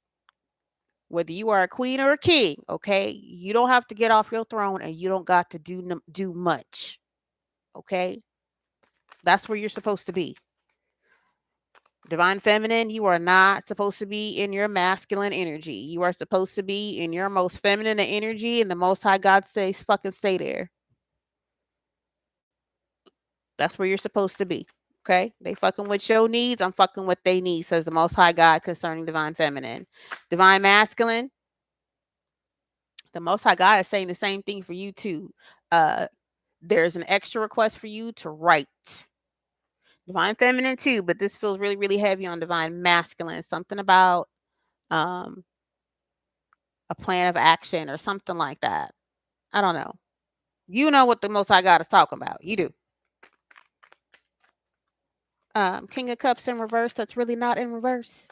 whether you are a queen or a king, okay, you don't have to get off your throne and you don't got to do much. Okay, that's where you're supposed to be. Divine feminine, you are not supposed to be in your masculine energy. You are supposed to be in your most feminine energy, and the Most High God says, fucking stay there. That's where you're supposed to be. Okay? They fucking with your needs. I'm fucking with they needs, says the Most High God concerning divine feminine. Divine masculine, the Most High God is saying the same thing for you too. Uh, there's an extra request for you to write. Divine feminine too, but this feels really, really heavy on divine masculine. Something about um a plan of action or something like that. I don't know. You know what the Most High God is talking about. You do. King of Cups in reverse. That's really not in reverse.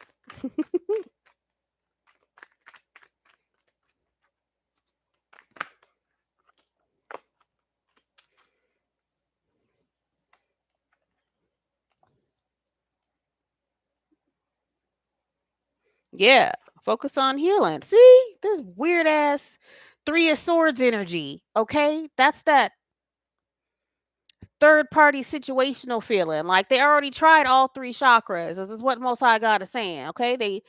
Yeah. Focus on healing. See, this weird ass Three of Swords energy. Okay. That's that third party situational feeling. Like they already tried all three chakras. This is what Most High God is saying. Okay. They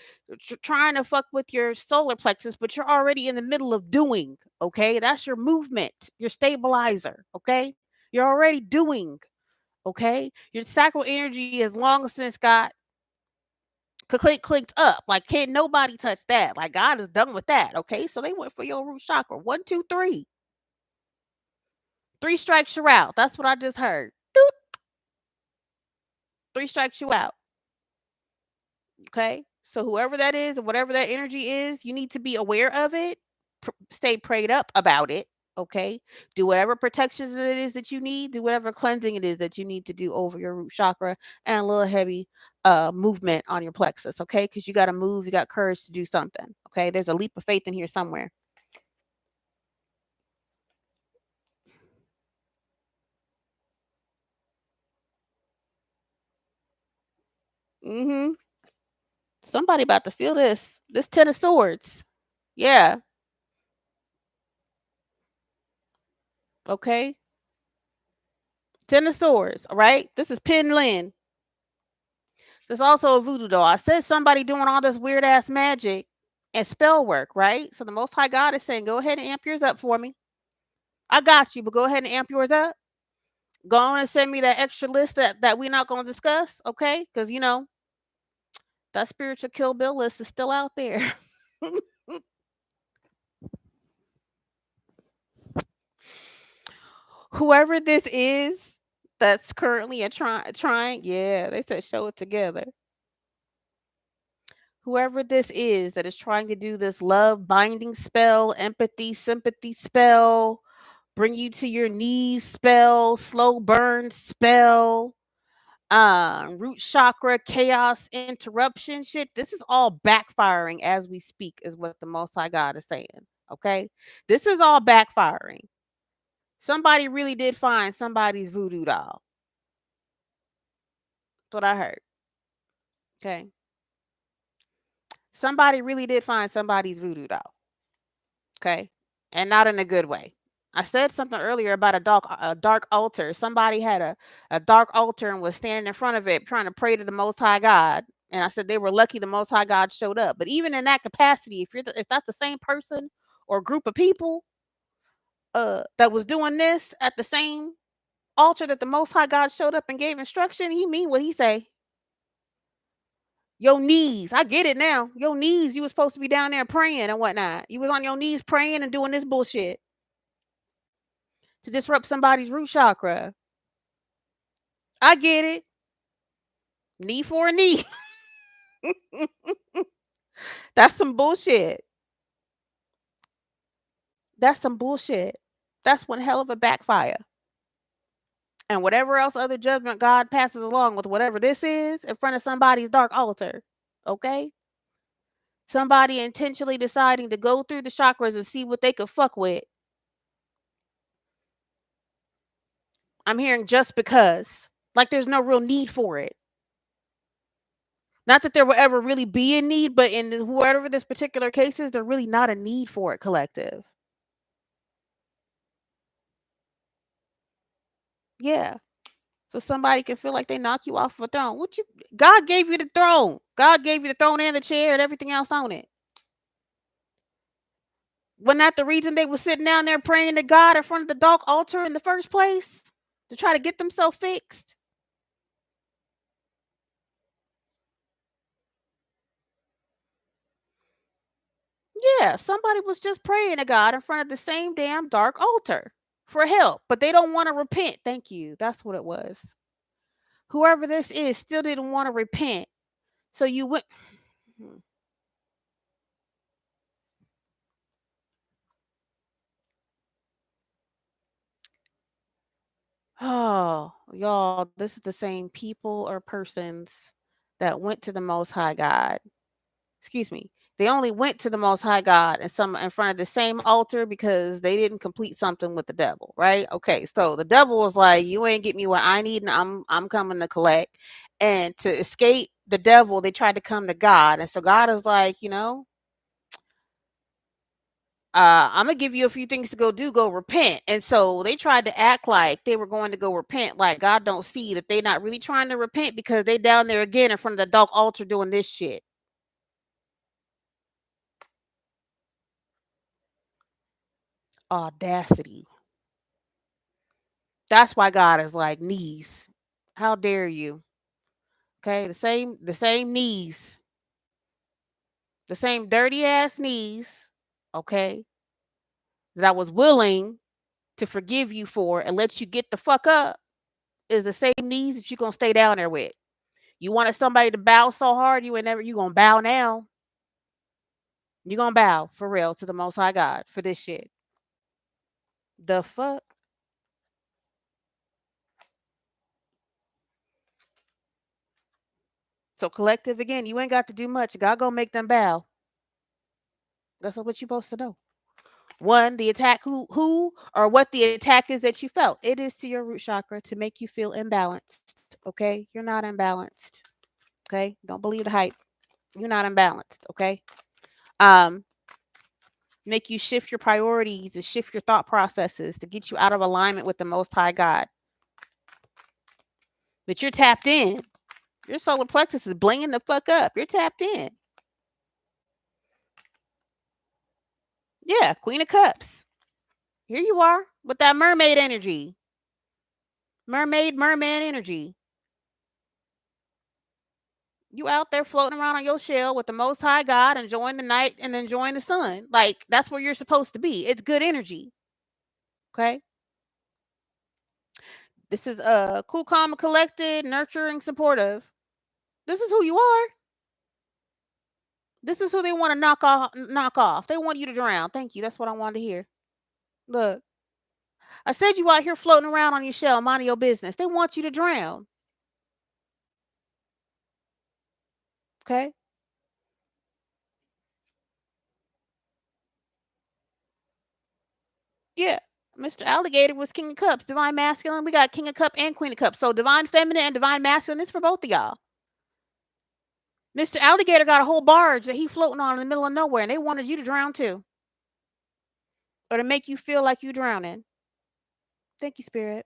trying to fuck with your solar plexus, but you're already in the middle of doing. Okay. That's your movement, your stabilizer. Okay. You're already doing. Okay. Your sacral energy has long since got clicked up. Like, can't nobody touch that. Like, God is done with that. Okay. So they went for your root chakra. One, two, three. Three strikes you're out. That's what I just heard. Doot. Three strikes you out. Okay. So whoever that is and whatever that energy is, you need to be aware of it. Stay prayed up about it. Okay. Do whatever protections it is that you need. Do whatever cleansing it is that you need to do over your root chakra, and a little heavy movement on your plexus. Okay. Because you got to move. You got courage to do something. Okay. There's a leap of faith in here somewhere. Mm-hmm. Somebody about to feel this. This Ten of Swords. Yeah. Okay. Ten of Swords. All right. This is Pin Lin. There's also a voodoo doll. I said somebody doing all this weird ass magic and spell work, right? So the Most High God is saying, go ahead and amp yours up for me. I got you, but go ahead and amp yours up. Go on and send me that extra list that we're not going to discuss, okay? Because, you know, that spiritual Kill Bill list is still out there. Whoever this is that's currently trying, yeah, they said show it together. Whoever this is that is trying to do this love binding spell, empathy, sympathy spell, bring you to your knees spell, slow burn spell, root chakra, chaos, interruption shit. This is all backfiring as we speak, is what the Most High God is saying. Okay. This is all backfiring. Somebody really did find somebody's voodoo doll. That's what I heard. Okay. Somebody really did find somebody's voodoo doll. Okay. And not in a good way. I said something earlier about a dark altar. Somebody had a dark altar and was standing in front of it trying to pray to the Most High God. And I said they were lucky the Most High God showed up. But even in that capacity, if that's the same person or group of people that was doing this at the same altar that the Most High God showed up and gave instruction, he mean what he say. Your knees, I get it now. Your knees, you was supposed to be down there praying and whatnot. You was on your knees praying and doing this bullshit to disrupt somebody's root chakra. I get it. Knee for a knee. That's some bullshit. That's some bullshit. That's one hell of a backfire. And whatever else other judgment God passes along with whatever this is in front of somebody's dark altar. Okay? Somebody intentionally deciding to go through the chakras and see what they could fuck with. I'm hearing just because. Like there's no real need for it. Not that there will ever really be a need, but in whoever this particular case is, there really not a need for it, collective. Yeah. So somebody can feel like they knock you off of a throne. What you God gave you the throne. God gave you the throne and the chair and everything else on it. Wasn't that the reason they was sitting down there praying to God in front of the dark altar in the first place? To try to get themselves fixed? Yeah, somebody was just praying to God in front of the same damn dark altar for help, but they don't want to repent. Thank you. That's what it was. Whoever this is still didn't want to repent. So you went. Oh, y'all, this is the same people or persons that went to the Most High God. Excuse me. They only went to the Most High God and some in front of the same altar because they didn't complete something with the devil, right? Okay, so the devil was like, "You ain't get me what I need, and I'm coming to collect." And to escape the devil, they tried to come to God, and so God is like, I'm gonna give you a few things to go do, go repent. And so they tried to act like they were going to go repent, like God don't see that they not really trying to repent because they down there again in front of the dark altar doing this shit. Audacity. That's why God is like, knees. How dare you? Okay, the same knees, the same dirty ass knees, okay, that I was willing to forgive you for and let you get the fuck up is the same knees that you're gonna stay down there with. You wanted somebody to bow so hard, you gonna bow now. You gonna bow for real to the Most High God for this shit. The fuck? So collective again, you ain't got to do much. God gonna make them bow. That's what you're supposed to know. One, the attack who or what the attack is that you felt. It is to your root chakra to make you feel imbalanced. Okay? You're not imbalanced. Okay? Don't believe the hype. You're not imbalanced. Okay? Um, make you shift your priorities and shift your thought processes to get you out of alignment with the Most High God. But you're tapped in. Your solar plexus is blinging the fuck up. You're tapped in. Yeah, Queen of Cups. Here you are with that mermaid energy. Merman energy. You out there floating around on your shell with the Most High God, enjoying the night and enjoying the sun. Like, that's where you're supposed to be. It's good energy. Okay. This is cool, calm, and collected, nurturing, supportive. This is who you are. This is who they want to knock off. Knock off. They want you to drown. Thank you. That's what I wanted to hear. Look, I said you out here floating around on your shell, minding your business. They want you to drown. Okay. Yeah. Mr. Alligator was King of Cups, Divine Masculine. We got King of Cup and Queen of Cups. So Divine Feminine and Divine Masculine is for both of y'all. Mr. Alligator got a whole barge that he floating on in the middle of nowhere, and they wanted you to drown too, or to make you feel like you drowning. Thank you, Spirit.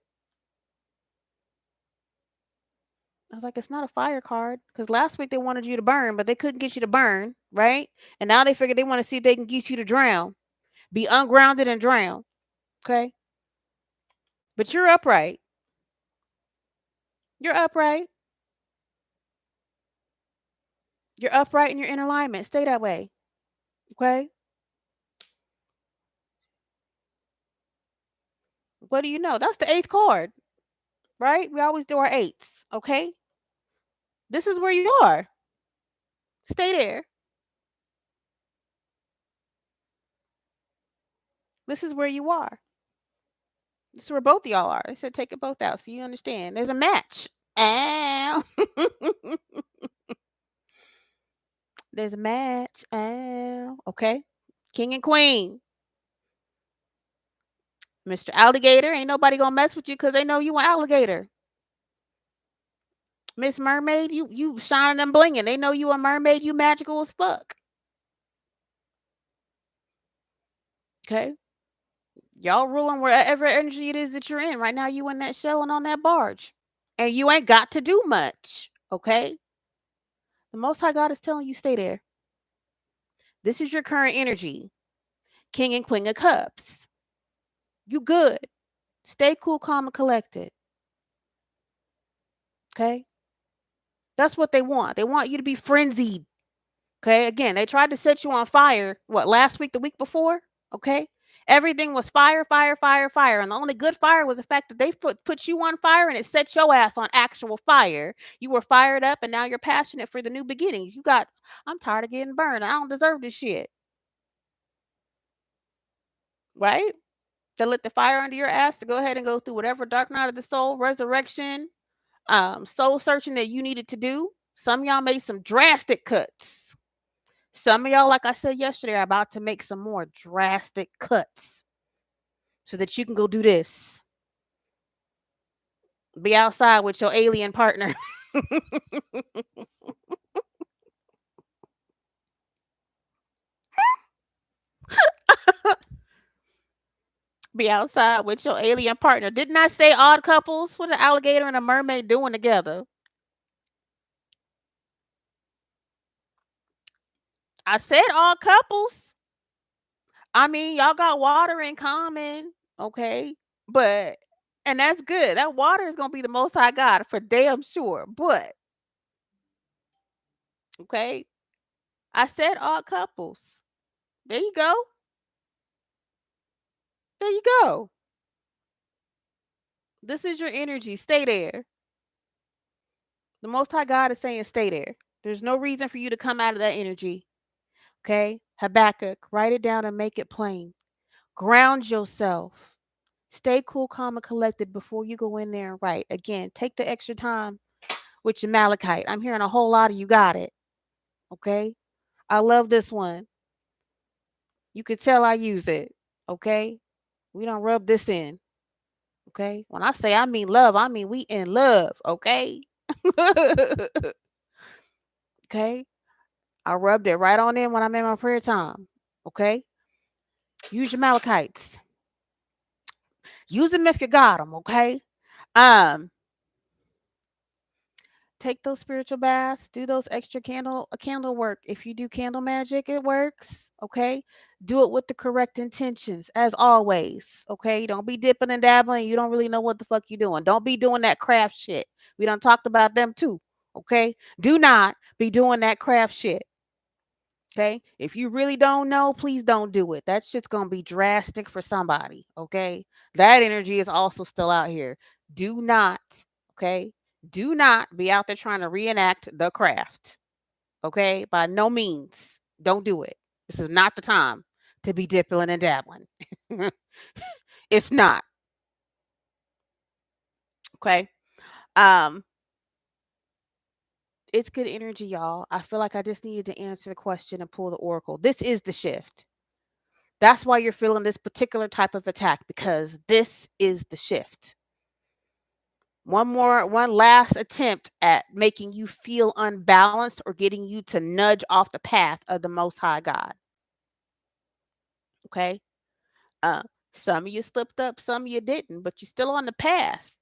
I was like, it's not a fire card because last week they wanted you to burn, but they couldn't get you to burn, right? And now they figure they want to see if they can get you to drown, be ungrounded and drown. Okay, but you're upright. You're upright. You're upright and you're in alignment. Stay that way. Okay. What do you know? That's the eighth card, right? We always do our eights. Okay. This is where you are. Stay there. This is where you are. This is where both of y'all are. They said take it both out so you understand. There's a match. Ow. There's a match. Ow. Okay. King and queen. Mr. Alligator. Ain't nobody gonna mess with you because they know you an alligator. Miss Mermaid, you shining and blinging. They know you a mermaid. You magical as fuck. Okay, y'all ruling wherever energy it is that you're in. Right now, you in that shell and on that barge, and you ain't got to do much. Okay, the Most High God is telling you stay there. This is your current energy, King and Queen of Cups. You good. Stay cool, calm, and collected. Okay, that's what they want. They want you to be frenzied. Okay, again, they tried to set you on fire. What, last week, the week before? Okay, everything was fire, fire, fire, fire, and the only good fire was the fact that they put you on fire and it set your ass on actual fire. You were fired up, and now you're passionate for the new beginnings. You got, I'm tired of getting burned. I don't deserve this shit, right? They lit the fire under your ass to go ahead and go through whatever dark night of the soul, resurrection, soul searching that you needed to do. Some of y'all made some drastic cuts. Some of y'all, like I said yesterday, are about to make some more drastic cuts so that you can go do this. Be outside with your alien partner. Be outside with your alien partner. Didn't I say odd couples? What an alligator and a mermaid doing together? I said odd couples. I mean, y'all got water in common, okay? But and that's good. That water is gonna be the most high God for damn sure. But okay, I said odd couples. There you go. There you go. This is your energy. Stay there. The most high God is saying stay there. There's no reason for you to come out of that energy. Okay? Habakkuk, write it down and make it plain. Ground yourself. Stay cool, calm, and collected before you go in there and write. Again, take the extra time with your Malachite. I'm hearing a whole lot of you got it. Okay? I love this one. You could tell I use it. Okay? We don't rub this in. Okay? When I say I mean love, I mean we in love. Okay? Okay? I rubbed it right on in when I'm in my prayer time. Okay? Use your Malachites. Use them if you got them. Okay? Um, take those spiritual baths, do those extra candle work. If you do candle magic, it works. Okay, do it with the correct intentions, as always. Okay, don't be dipping and dabbling. You don't really know what the fuck you're doing. Don't be doing that craft shit. We done talked about them too. Okay, do not be doing that craft shit. Okay, if you really don't know, please don't do it. That's just gonna be drastic for somebody. Okay, that energy is also still out here. Do not, okay, do not be out there trying to reenact the craft. Okay, by no means, don't do it. This is not the time to be dipping and dabbling. It's not. Okay, um, it's good energy, y'all. I feel like I just needed to answer the question and pull the oracle. This is the shift. That's why you're feeling this particular type of attack, because this is the shift. One last attempt at making you feel unbalanced or getting you to nudge off the path of the Most High God. Okay? Uh, some of you slipped up, some of you didn't, but you're still on the path.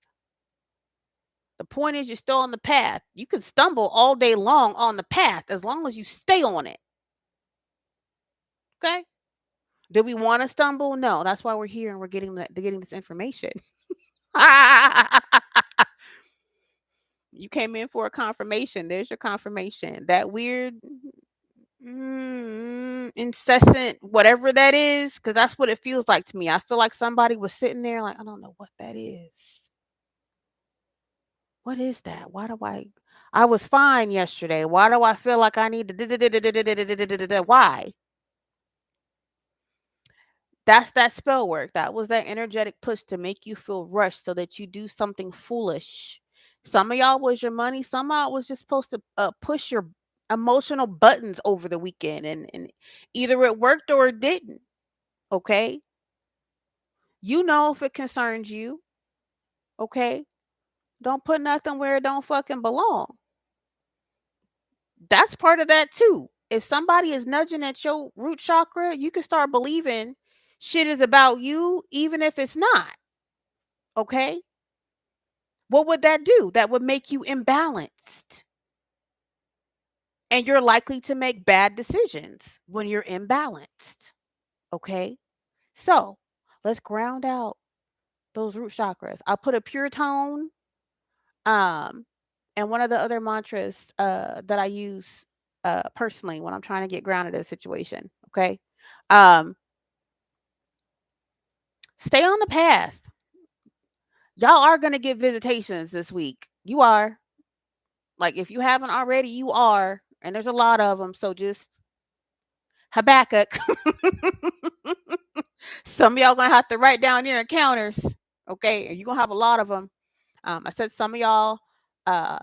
The point is, you're still on the path. You can stumble all day long on the path as long as you stay on it. Okay? Do we want to stumble? No. That's why we're here and we're getting this information. You came in for a confirmation. There's your confirmation. That weird, incessant, whatever that is, because that's what it feels like to me. I feel like somebody was sitting there, like, I don't know what that is. What is that? Why do I was fine yesterday. Why do I feel like I need to? Why? That's that spell work. That was that energetic push to make you feel rushed so that you do something foolish. Some of y'all was your money. Some of y'all was just supposed to push your emotional buttons over the weekend, and either it worked or it didn't. Okay. You know if it concerns you. Okay. Don't put nothing where it don't fucking belong. That's part of that too. If somebody is nudging at your root chakra, you can start believing shit is about you, even if it's not. Okay? What would that do? That would make you imbalanced. And you're likely to make bad decisions when you're imbalanced. Okay? So let's ground out those root chakras. I'll put a pure tone. Um, and one of the other mantras that I use personally when I'm trying to get grounded in a situation. Okay. Um, stay on the path. Y'all are gonna get visitations this week. You are. Like if you haven't already, you are. And there's a lot of them. So just Habakkuk. Some of y'all gonna have to write down your encounters. Okay. And you're gonna have a lot of them. I said some of y'all uh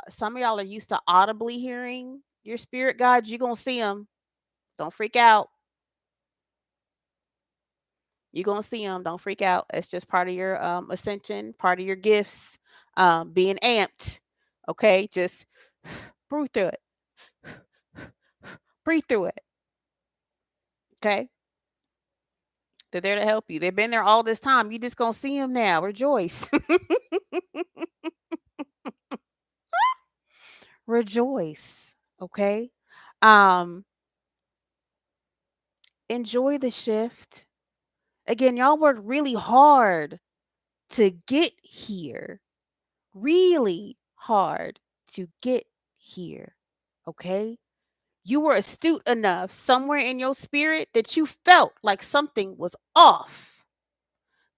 some of y'all are used to audibly hearing your spirit guides. You're gonna see them. Don't freak out. You're gonna see them. Don't freak out. It's just part of your ascension, part of your gifts, being amped. Okay, just breathe through it. Breathe through it. Okay, they're there to help you. They've been there all this time. You just gonna see them now. Rejoice. Rejoice. Okay. Um, enjoy the shift. Again, y'all worked really hard to get here. Really hard to get here. Okay? You were astute enough somewhere in your spirit that you felt like something was off.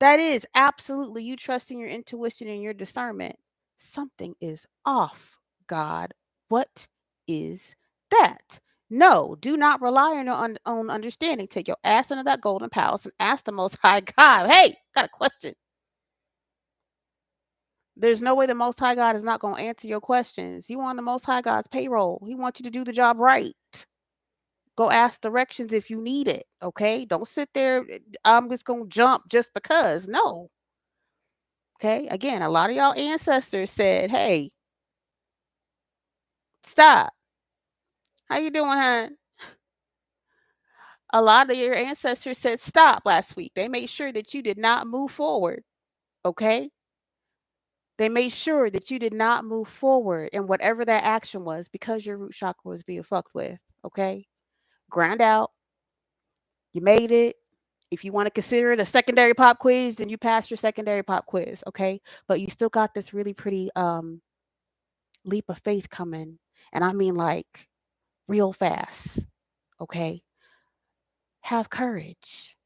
That is absolutely you trusting your intuition and your discernment. Something is off, God. What is that? No, do not rely on your own understanding. Take your ass into that golden palace and ask the Most High God, hey, got a question. There's no way the Most High God is not going to answer your questions. You on the Most High God's payroll. He wants you to do the job right. Go ask directions if you need it. Okay. Don't sit there. I'm just going to jump just because. No. Okay. Again, a lot of y'all ancestors said, hey, stop. How you doing, hon? A lot of your ancestors said stop last week. They made sure that you did not move forward. Okay. They made sure that you did not move forward in whatever that action was because your root chakra was being fucked with. Okay. Grind out. You made it. If you want to consider it a secondary pop quiz, then you passed your secondary pop quiz. Okay. But you still got this really pretty leap of faith coming. And I mean like real fast. Okay. Have courage.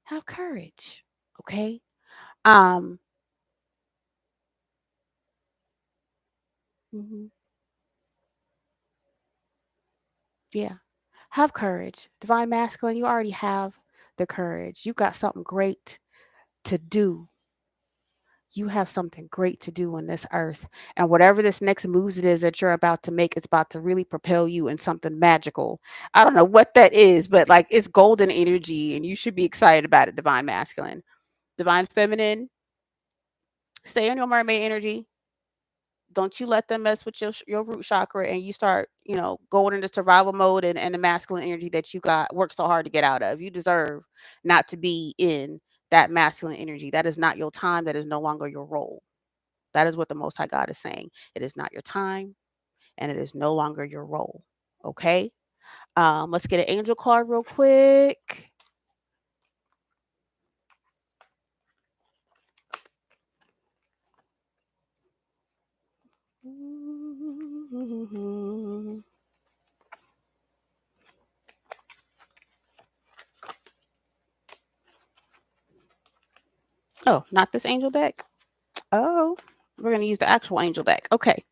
Have courage. Okay. Um, mhm, yeah. Have courage. Divine masculine, you already have the courage. You got something great to do. You have something great to do on this earth. And whatever this next move it is that you're about to make, it's about to really propel you in something magical. I don't know what that is, but like it's golden energy and you should be excited about it, divine masculine. Divine feminine, stay on your mermaid energy. Don't you let them mess with your root chakra and you start, going into survival mode and the masculine energy that you got worked so hard to get out of. You deserve not to be in that masculine energy. That is not your time. That is no longer your role. That is what the Most High God is saying. It is not your time and it is no longer your role. Okay. Let's get an angel card real quick. Oh, not this angel deck. Oh, we're going to use the actual angel deck. Okay.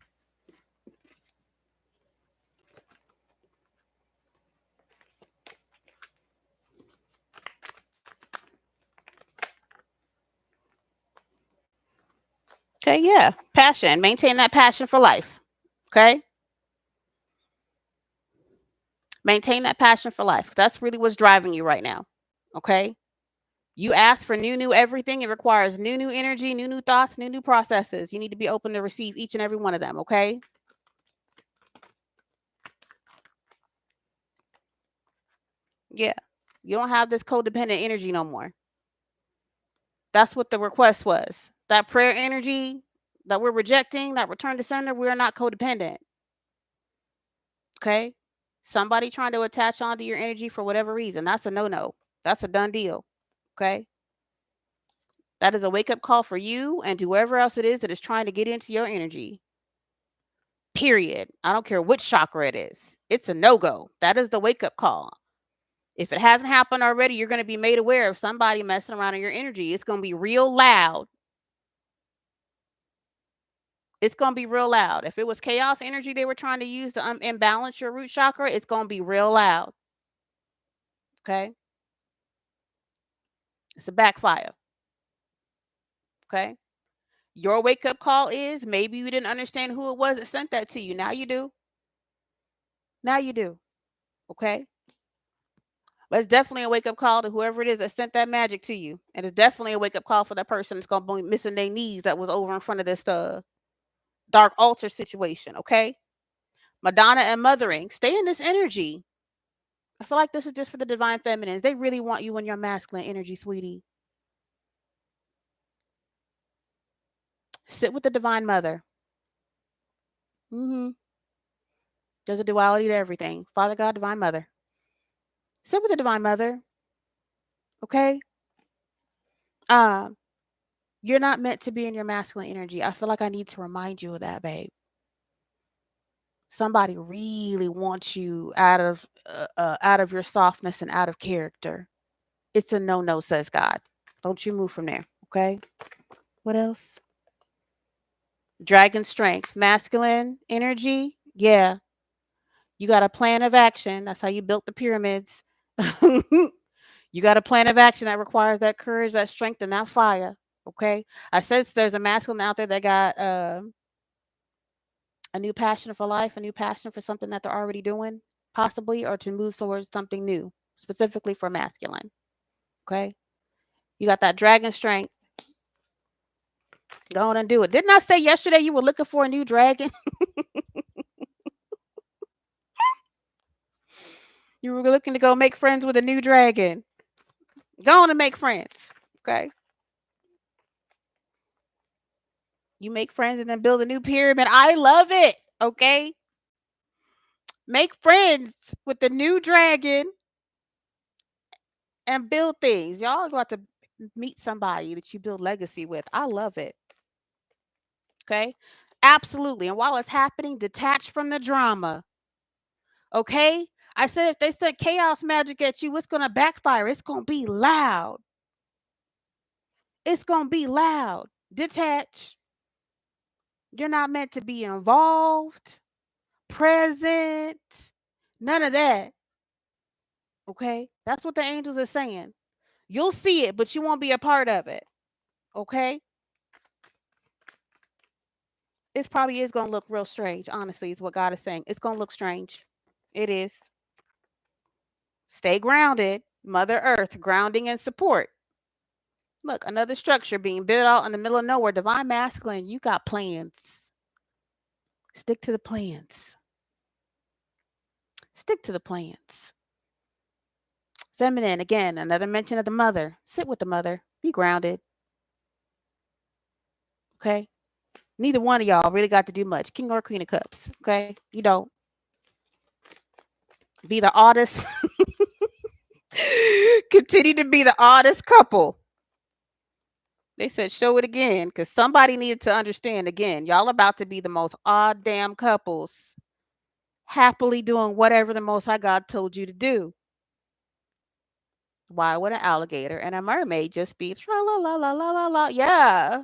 Okay, yeah. Passion. Maintain that passion for life. Okay? Maintain that passion for life. That's really what's driving you right now. Okay? You ask for new everything. It requires new energy, new thoughts, new processes. You need to be open to receive each and every one of them, okay? Yeah. You don't have this codependent energy no more. That's what the request was. That prayer energy that we're rejecting, that return to sender, we're not codependent. Okay? Somebody trying to attach onto your energy for whatever reason, that's a no-no. That's a done deal. Okay? That is a wake-up call for you and whoever else it is that is trying to get into your energy. Period. I don't care which chakra it is. It's a no-go. That is the wake-up call. If it hasn't happened already, you're going to be made aware of somebody messing around in your energy. It's going to be real loud. It's going to be real loud. If it was chaos energy they were trying to use to imbalance your root chakra, it's going to be real loud. Okay? It's a backfire. Okay? Your wake-up call is maybe you didn't understand who it was that sent that to you. Now you do. Now you do. Okay? But it's definitely a wake-up call to whoever it is that sent that magic to you. And it's definitely a wake-up call for that person that's going to be missing their knees that was over in front of this dark altar situation. Okay? Madonna and mothering. Stay in this energy. I feel like this is just for the divine feminines. They really want you in your masculine energy, sweetie. Sit with the divine mother. There's a duality to everything. Father God, divine mother. Sit with the divine mother. Okay? You're not meant to be in your masculine energy. I feel like I need to remind you of that, babe. Somebody really wants you out of your softness and out of character. It's a no-no, says God. Don't you move from there, okay? What else? Dragon strength, masculine energy. Yeah. You got a plan of action. That's how you built the pyramids. You got a plan of action that requires that courage, that strength, and that fire. Okay. I said there's a masculine out there that got a new passion for life, a new passion for something that they're already doing, possibly, or to move towards something new, specifically for masculine. Okay. You got that dragon strength. Go on and do it. Didn't I say yesterday you were looking for a new dragon? You were looking to go make friends with a new dragon. Go on and make friends. Okay. You make friends and then build a new pyramid. I love it. Okay. Make friends with the new dragon and build things. Y'all got to meet somebody that you build legacy with. I love it. Okay. Absolutely. And while it's happening, detach from the drama. Okay. I said if they sent chaos magic at you, it's going to backfire. It's going to be loud. It's going to be loud. Detach. You're not meant to be involved, present, none of that. Okay? That's what the angels are saying. You'll see it, but you won't be a part of it. Okay? It probably is going to look real strange, honestly, is what God is saying. It's going to look strange. It is. Stay grounded. Mother Earth, grounding and support. Look, another structure being built out in the middle of nowhere. Divine masculine, you got plans. Stick to the plans. Stick to the plans. Feminine, again, another mention of the mother. Sit with the mother. Be grounded. Okay? Neither one of y'all really got to do much. King or Queen of Cups. Okay? You don't. Be the oddest. Continue to be the oddest couple. They said show it again because somebody needed to understand again. Y'all about to be the most odd damn couples. Happily doing whatever the Most High God told you to do. Why would an alligator and a mermaid just be tra la la la la la la? Yeah.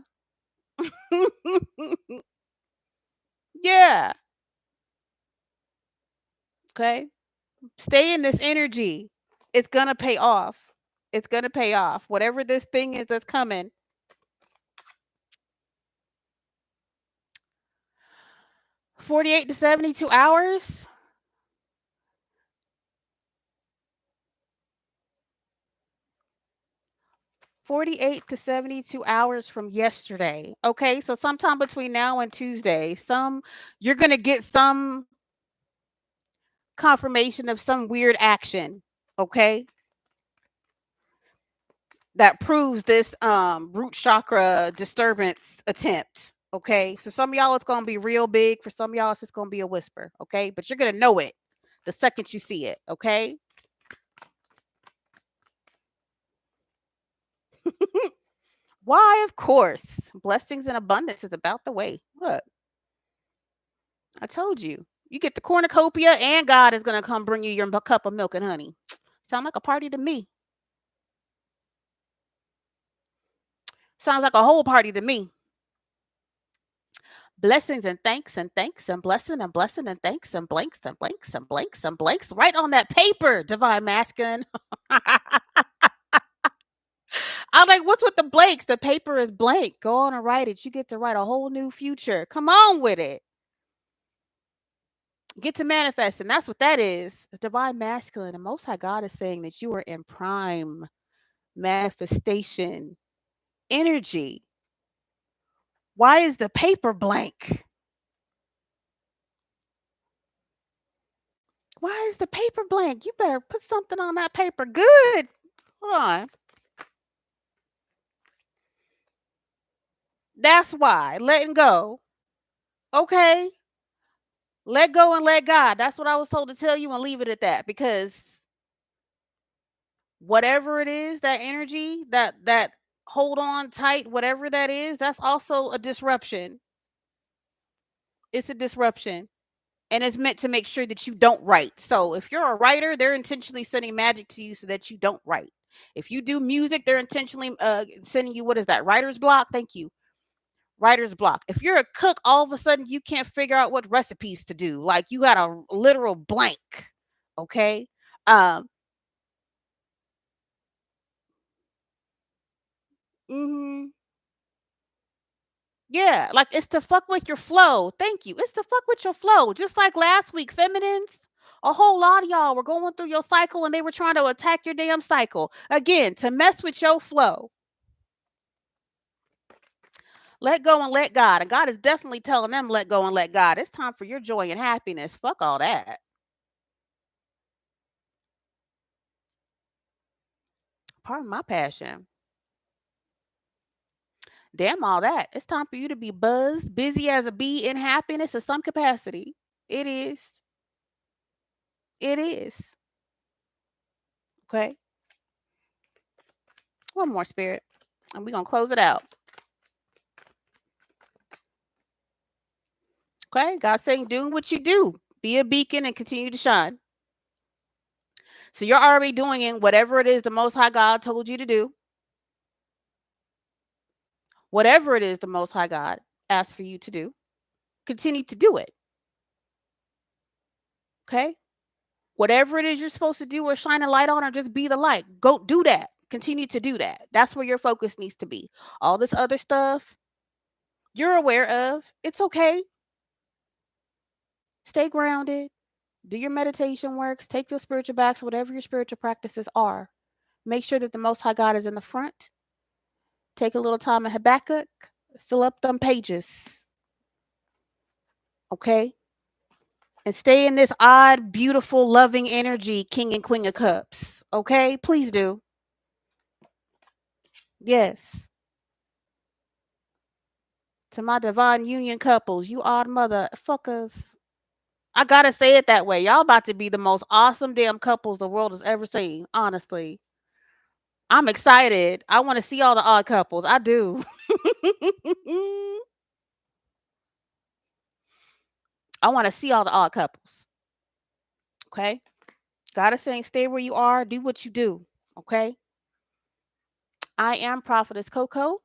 Yeah. Okay. Stay in this energy. It's going to pay off. It's going to pay off. Whatever this thing is that's coming. 48 to 72 hours. 48 to 72 hours from yesterday. Okay, so sometime between now and Tuesday, you're gonna get some confirmation of some weird action. Okay, that proves this root chakra disturbance attempt. Okay, so some of y'all it's gonna be real big. For some of y'all, it's just gonna be a whisper. Okay, but you're gonna know it the second you see it. Okay. Why, of course. Blessings and abundance is about the way. Look, I told you. You get the cornucopia, and God is going to come bring you your cup of milk and honey. Sound like a party to me. Sounds like a whole party to me. Blessings and thanks and thanks and blessing and thanks and blanks and blanks and blanks and blanks right on that paper, divine masculine. I'm like, what's with the blanks? The paper is blank. Go on and write it. You get to write a whole new future. Come on with it. Get to manifesting. That's what that is. The divine masculine. The Most High God is saying that you are in prime manifestation energy. Why is the paper blank? Why is the paper blank? You better put something on that paper. Good. Hold on. That's why. Letting go. Okay. Let go and let God. That's what I was told to tell you, and leave it at that, because whatever it is, that energy, that hold on tight, whatever that is, that's also a disruption. It's a disruption. And it's meant to make sure that you don't write. So if you're a writer, they're intentionally sending magic to you so that you don't write. If you do music, they're intentionally sending you, what is that? Writer's block. Thank you. Writer's block. If you're a cook, all of a sudden you can't figure out what recipes to do. Like, you got a literal blank. Okay. Um, mhm. Yeah, like, it's to fuck with your flow. Thank you. It's to fuck with your flow. Just like last week, feminines, a whole lot of y'all were going through your cycle and they were trying to attack your damn cycle. Again, to mess with your flow. Let go and let God. And God is definitely telling them, let go and let God. It's time for your joy and happiness. Fuck all that. Pardon my passion. Damn all that. It's time for you to be buzzed, busy as a bee, in happiness in some capacity. It is. It is. Okay. One more, spirit. And we're going to close it out. Okay. God's saying, doing what you do. Be a beacon and continue to shine. So you're already doing it, whatever it is the Most High God told you to do. Whatever it is the Most High God asked for you to do, continue to do it. Okay. Whatever it is you're supposed to do or shine a light on or just be the light, go do that. Continue to do that. That's where your focus needs to be. All this other stuff you're aware of, it's okay. Stay grounded. Do your meditation works. Take your spiritual backs, whatever your spiritual practices are. Make sure that the Most High God is in the front. Take a little time in Habakkuk. Fill up them pages. Okay? And stay in this odd, beautiful, loving energy, King and Queen of Cups. Okay? Please do. Yes. To my divine union couples, you odd motherfuckers. I gotta say it that way. Y'all about to be the most awesome damn couples the world has ever seen. Honestly. I'm excited. I want to see all the odd couples. I do. I want to see all the odd couples. Okay? God is saying, stay where you are, do what you do. Okay? I am Prophetess Coko.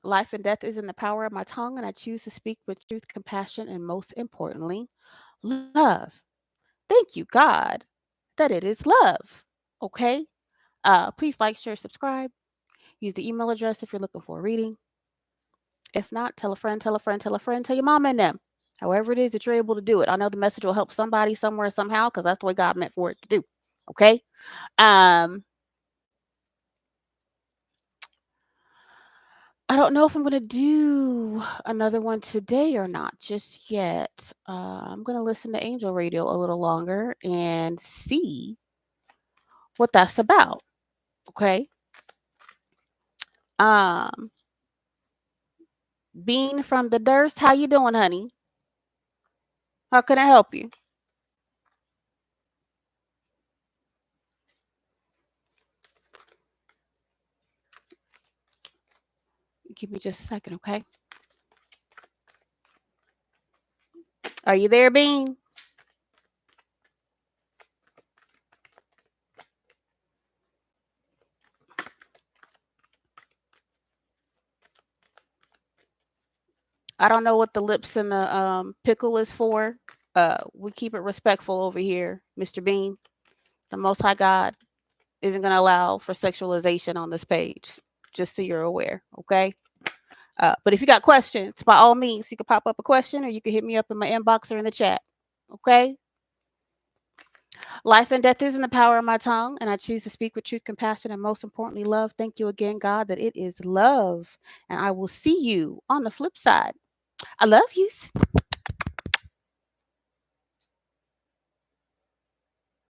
Life and death is in the power of my tongue, and I choose to speak with truth, compassion, and most importantly, love. Thank you, God, that it is love. Okay? Please like, share, subscribe. Use the email address if you're looking for a reading. If not, tell a friend, tell a friend, tell a friend, tell your mom and them. However it is that you're able to do it. I know the message will help somebody somewhere, somehow, because that's the way God meant for it to do. Okay? Um, I don't know if I'm gonna do another one today or not just yet. I'm gonna listen to Angel Radio a little longer and see what that's about. Okay. Um, Bean from the Durst, how you doing, honey? How can I help you? Give me just a second, okay? Are you there, Bean? I don't know what the lips and the pickle is for. We keep it respectful over here, Mr. Bean. The Most High God isn't going to allow for sexualization on this page, just so you're aware, okay? But if you got questions, by all means, you can pop up a question or you can hit me up in my inbox or in the chat, okay? Life and death is in the power of my tongue, and I choose to speak with truth, compassion, and most importantly, love. Thank you again, God, that it is love. And I will see you on the flip side. I love you.